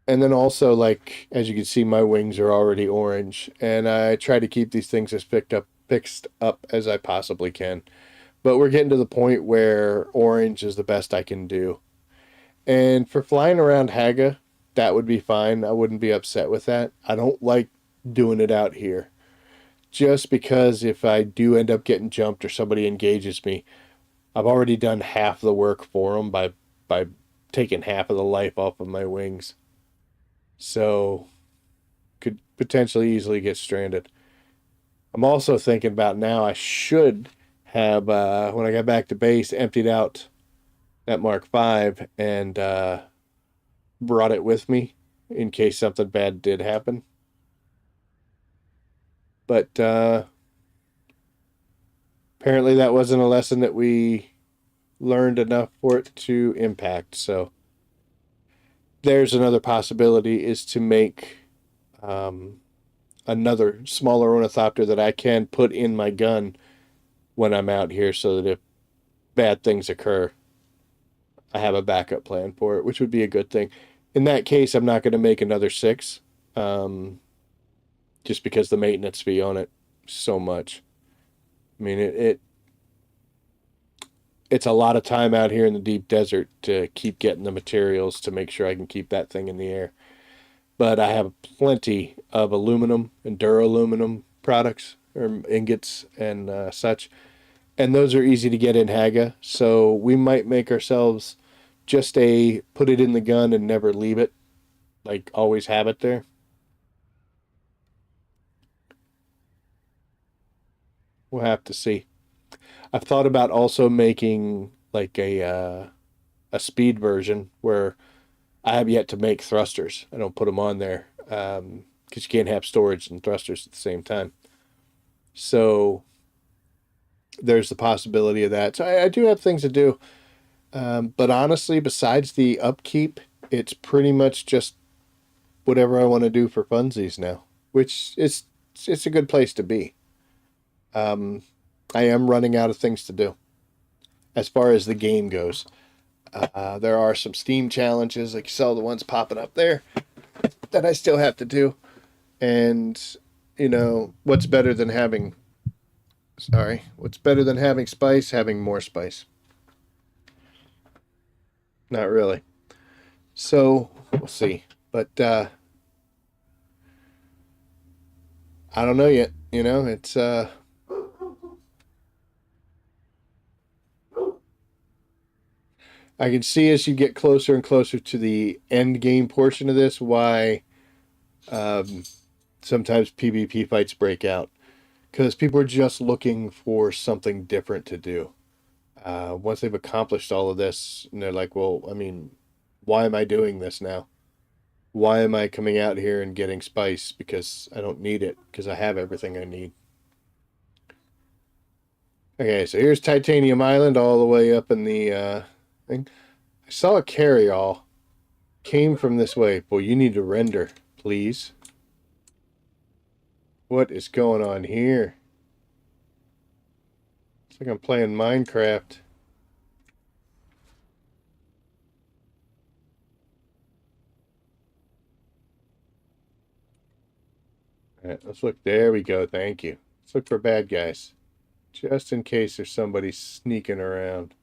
And then also, like, as you can see, my wings are already orange, and I try to keep these things as fixed up as I possibly can. But we're getting to the point where orange is the best I can do. And for flying around Haga, that would be fine. I wouldn't be upset with that. I don't like doing it out here. Just because if I do end up getting jumped or somebody engages me, I've already done half the work for them by taking half of the life off of my wings. So could potentially easily get stranded. I'm also thinking about now I should have when I got back to base emptied out that Mark V and brought it with me in case something bad did happen. But apparently that wasn't a lesson that we learned enough for it to impact. So there's another possibility is to make another smaller ornithopter that I can put in my gun when I'm out here so that if bad things occur, I have a backup plan for it, which would be a good thing. In that case, I'm not going to make another 6, just because the maintenance fee on it so much. I mean, it's a lot of time out here in the deep desert to keep getting the materials to make sure I can keep that thing in the air. But I have plenty of aluminum and duraluminum products or ingots and such, and those are easy to get in Haga. So we might make ourselves just a put it in the gun and never leave it, like always have it there. We'll have to see. I've thought about also making like a speed version where I have yet to make thrusters. I don't put them on there because you can't have storage and thrusters at the same time. So there's the possibility of that. So I do have things to do. But honestly, besides the upkeep, it's pretty much just whatever I want to do for funsies now, which is it's a good place to be. Um, I am running out of things to do as far as the game goes. There are some Steam challenges, like you saw the ones popping up there, that I still have to do. And, what's better than having, what's better than having spice? Having more spice. Not really. So, we'll see. But, I don't know yet. It's, I can see as you get closer and closer to the end game portion of this why um, sometimes PvP fights break out because people are just looking for something different to do. Once they've accomplished all of this, and they're like, well, I mean, why am I doing this now? Why am I coming out here and getting spice? Because I don't need it, because I have everything I need. Okay, so here's Titanium Island all the way up in the thing. I saw a carryall came from this way. Well, you need to render, please. What is going on here? It's like I'm playing Minecraft. Alright, let's look. There we go. Thank you. Let's look for bad guys. Just in case there's somebody sneaking around.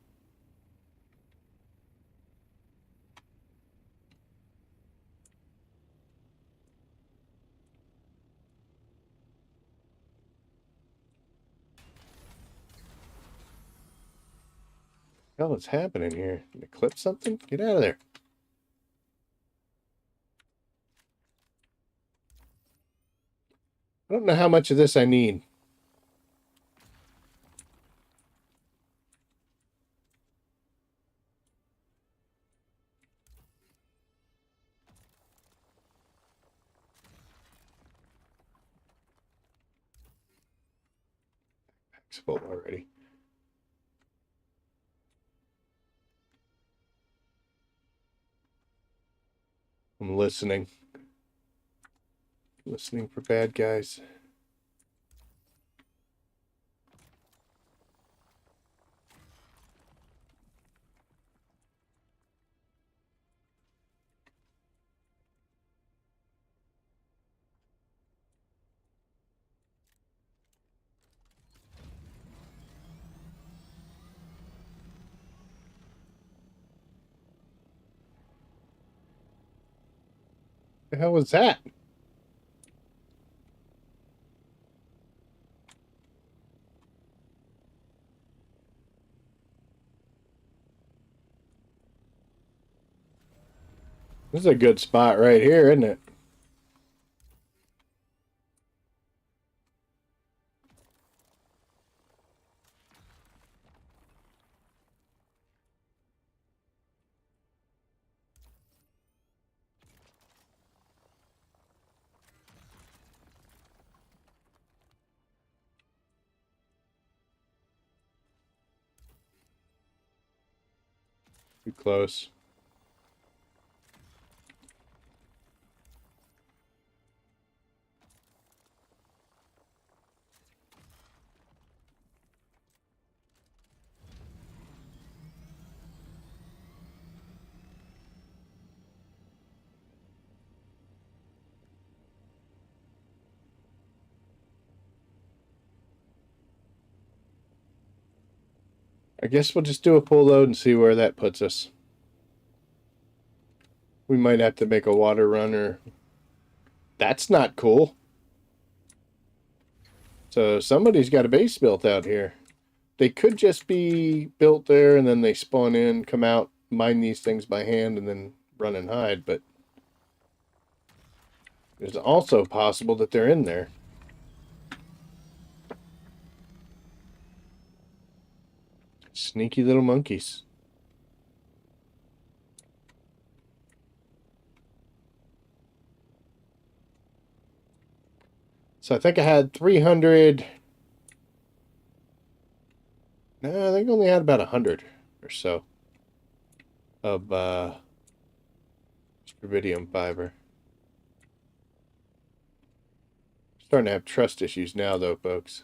What the hell is happening here? Did it clip something? Get out of there. I don't know how much of this I need. It's full already. I'm listening. Listening for bad guys. The hell was that? This is a good spot right here, isn't it? Too close. I guess we'll just do a pull load and see where that puts us. We might have to make a water run or... That's not cool. So somebody's got a base built out here. They could just be built there and then they spawn in, come out, mine these things by hand, and then run and hide, but it's also possible that they're in there. Sneaky little monkeys. So I think I had 300... No, I think I only had about 100 or so of rubidium fiber. Starting to have trust issues now, though, folks.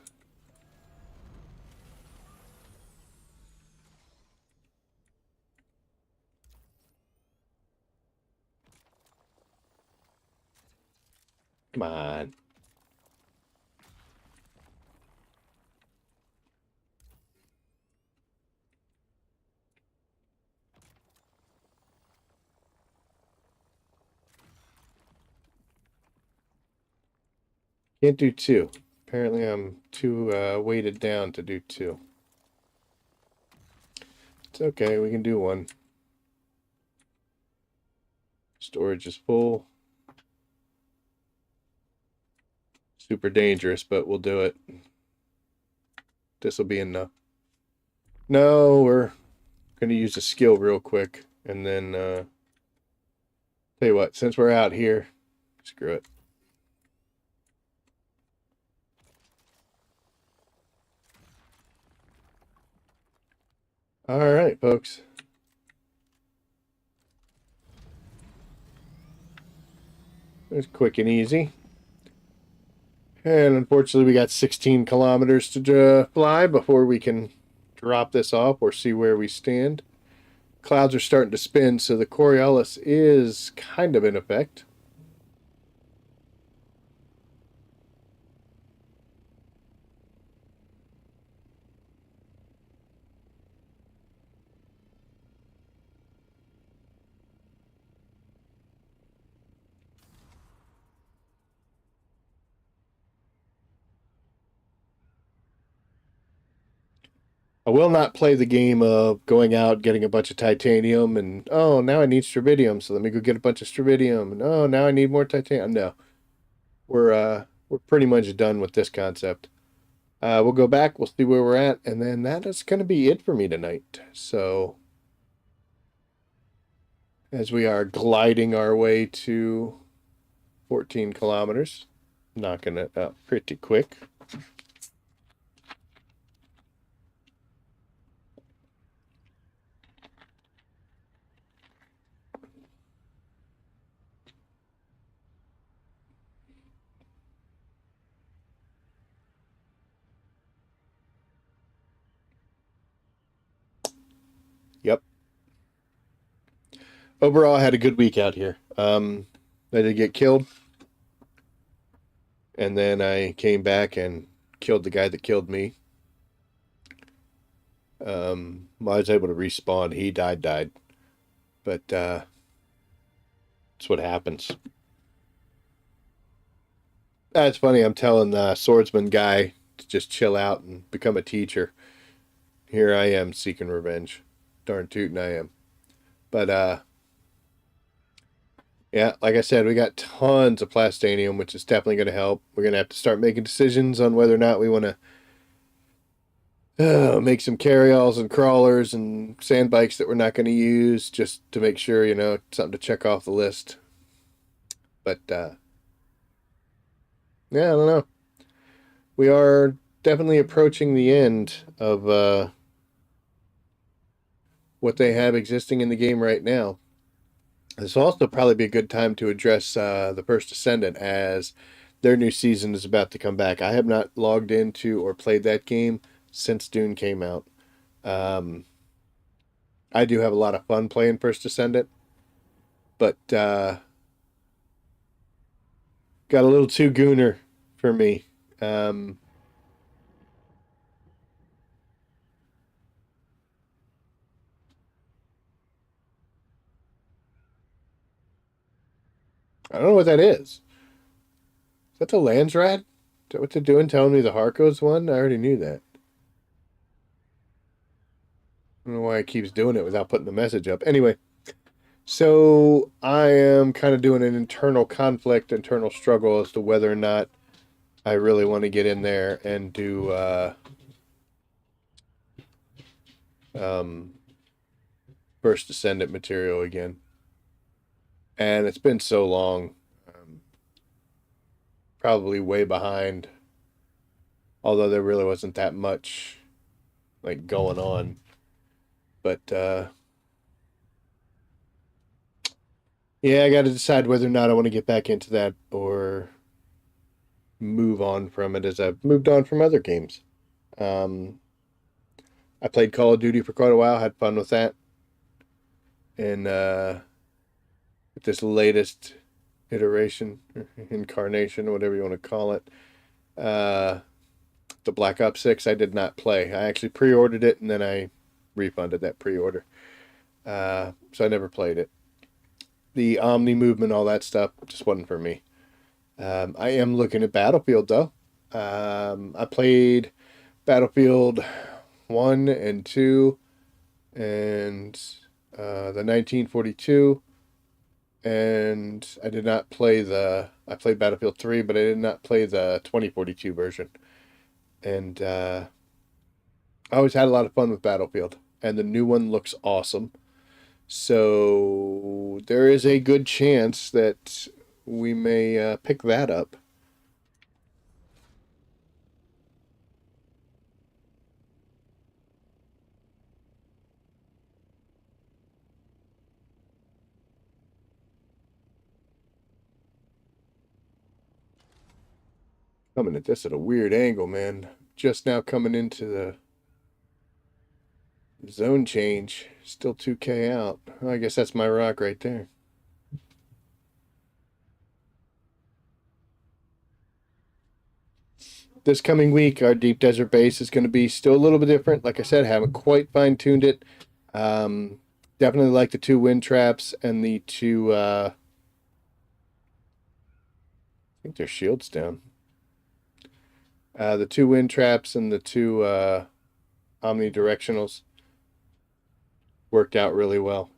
Come on. Can't do two. Apparently I'm too weighted down to do two. It's okay, we can do one. Storage is full. Super dangerous, but we'll do it. This will be enough. No, we're going to use a skill real quick. And then, tell you what, since we're out here, screw it. All right, folks. It's quick and easy. And unfortunately, we got 16 kilometers to fly before we can drop this off or see where we stand. Clouds are starting to spin, so the Coriolis is kind of in effect. I will not play the game of going out, getting a bunch of titanium, and oh, now I need stravidium, so let me go get a bunch of stravidium, and oh, now I need more titanium. No, we're pretty much done with this concept. We'll go back, we'll see where we're at, and then that is going to be it for me tonight. So, as we are gliding our way to 14 kilometers, knocking it up pretty quick. Yep. Overall, I had a good week out here. I did get killed, and then I came back and killed the guy that killed me. I was able to respawn. He died. But that's what happens. That's funny. I'm telling the swordsman guy to just chill out and become a teacher. Here I am seeking revenge. Darn tootin' I am. But yeah, like I said, we got tons of plastanium, which is definitely going to help. We're going to have to start making decisions on whether or not we want to make some carryalls and crawlers and sand bikes that we're not going to use, just to make sure, something to check off the list. But yeah, I don't know. We are definitely approaching the end of what they have existing in the game right now. This will also probably be a good time to address the First Descendant, as their new season is about to come back. I have not logged into or played that game since Dune came out. Um, I do have a lot of fun playing First Descendant, but got a little too gooner for me. Um, I don't know what that is. Is that the Landsrat? Is that what they're doing? Telling me the Harko's one? I already knew that. I don't know why it keeps doing it without putting the message up. Anyway, so I am kind of doing an internal conflict, internal struggle as to whether or not I really want to get in there and do um, First Descendant material again. And it's been so long. Probably way behind. Although there really wasn't that much like going on. But yeah, I got to decide whether or not I want to get back into that or move on from it, as I've moved on from other games. Um, I played Call of Duty for quite a while, had fun with that. And this latest iteration, incarnation, whatever you want to call it, uh, the Black Ops 6, I did not play. I actually pre ordered it and then I refunded that pre order. So I never played it. The Omni movement, all that stuff, just wasn't for me. I am looking at Battlefield though. I played Battlefield 1 and 2 and the 1942. And I did not play I played Battlefield 3, but I did not play the 2042 version. And I always had a lot of fun with Battlefield. And the new one looks awesome. So there is a good chance that we may pick that up. Coming at this at a weird angle, man. Just now coming into the zone change. Still 2K out. Well, I guess that's my rock right there. This coming week, our deep desert base is going to be still a little bit different. Like I said, haven't quite fine-tuned it. Definitely like the 2 wind traps and the 2, I think their shield's down. The 2 wind traps and the 2 omnidirectionals worked out really well.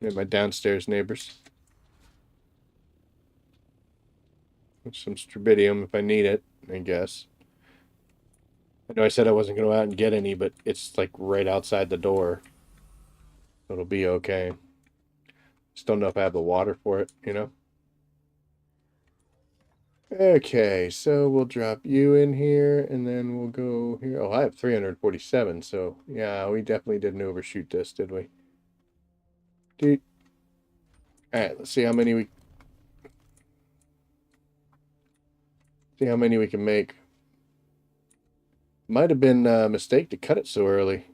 And my downstairs neighbors. Some Strabidium if I need it, I guess. I know I said I wasn't going to go out and get any, but it's like right outside the door. It'll be okay. Just don't know if I have the water for it, you know? Okay, so we'll drop you in here, and then we'll go here. Oh, I have 347, so yeah, we definitely didn't overshoot this, did we? Dude. Alright, let's see how many we can make. Might have been a mistake to cut it so early.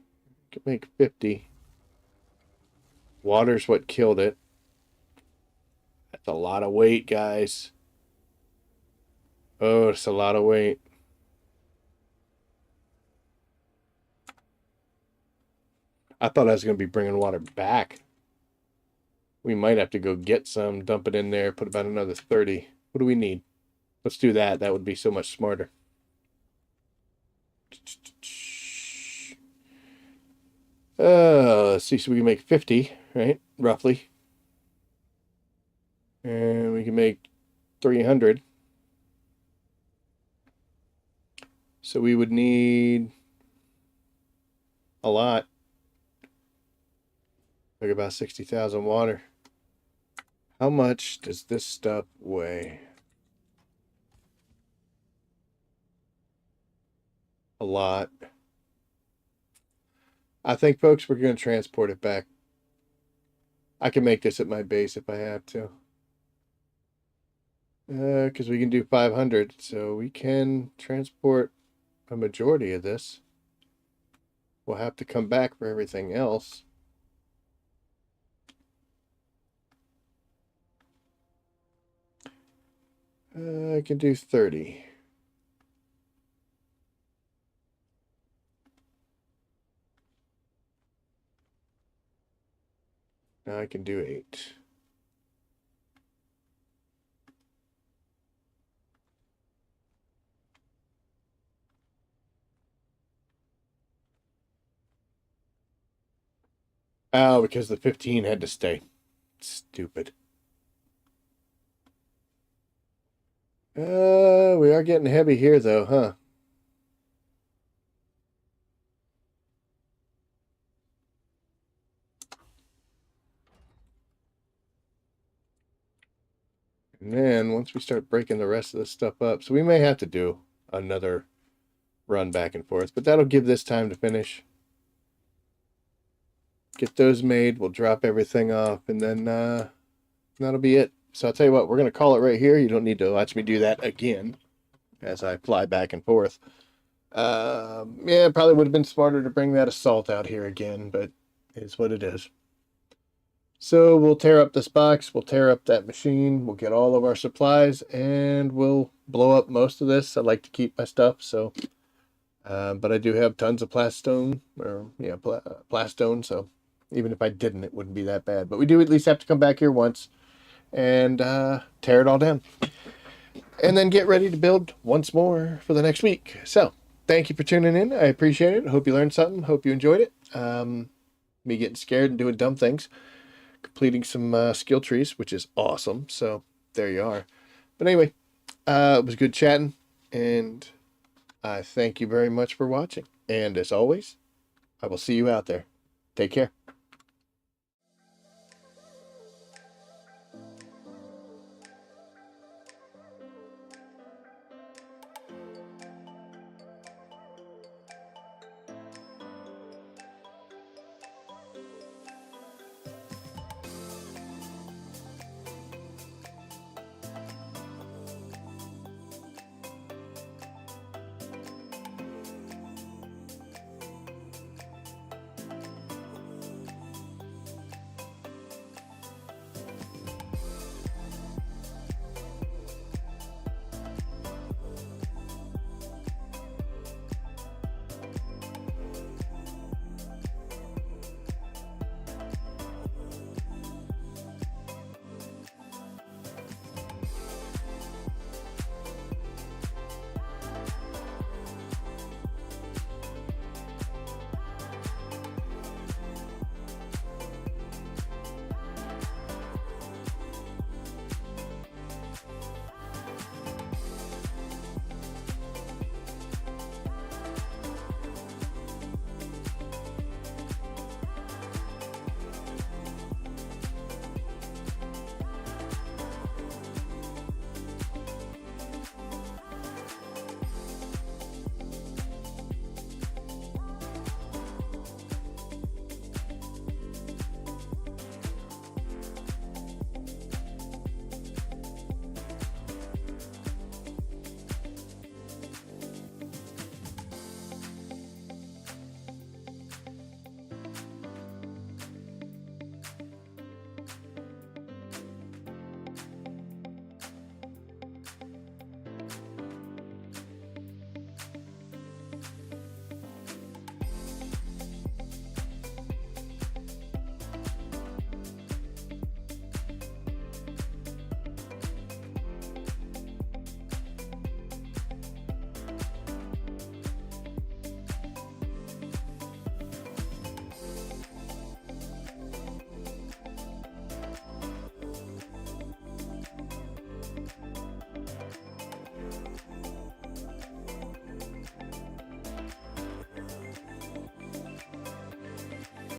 Could make 50. Water's what killed it. That's a lot of weight, guys. Oh, it's a lot of weight. I thought I was going to be bringing water back. We might have to go get some, dump it in there, put about another 30. What do we need? Let's do that. That would be so much smarter. Let's see. So we can make 50, right? Roughly. And we can make 300. So we would need a lot. Like about 60,000 water. How much does this stuff weigh? A lot. I think, folks, we're going to transport it back. I can make this at my base if I have to. Because we can do 500, so we can transport a majority of this. We'll have to come back for everything else. I can do 30. Now I can do 8. Oh, because the 15 had to stay. Stupid. We are getting heavy here, though, huh? And then once we start breaking the rest of this stuff up, so we may have to do another run back and forth, but that'll give this time to finish. Get those made, we'll drop everything off, and then that'll be it. So I'll tell you what, we're going to call it right here. You don't need to watch me do that again as I fly back and forth. Yeah, it probably would have been smarter to bring that assault out here again, but it's what it is. So we'll tear up this box, we'll tear up that machine, we'll get all of our supplies, and we'll blow up most of this. I like to keep my stuff, so but I do have tons of plastone, or yeah, plastone, so even if I didn't, it wouldn't be that bad. But we do at least have to come back here once and tear it all down. And then get ready to build once more for the next week. So, thank you for tuning in. I appreciate it. Hope you learned something. Hope you enjoyed it. Me getting scared and doing dumb things. Completing some skill trees, which is awesome. So, there you are. But anyway, it was good chatting. And I thank you very much for watching. And as always, I will see you out there. Take care.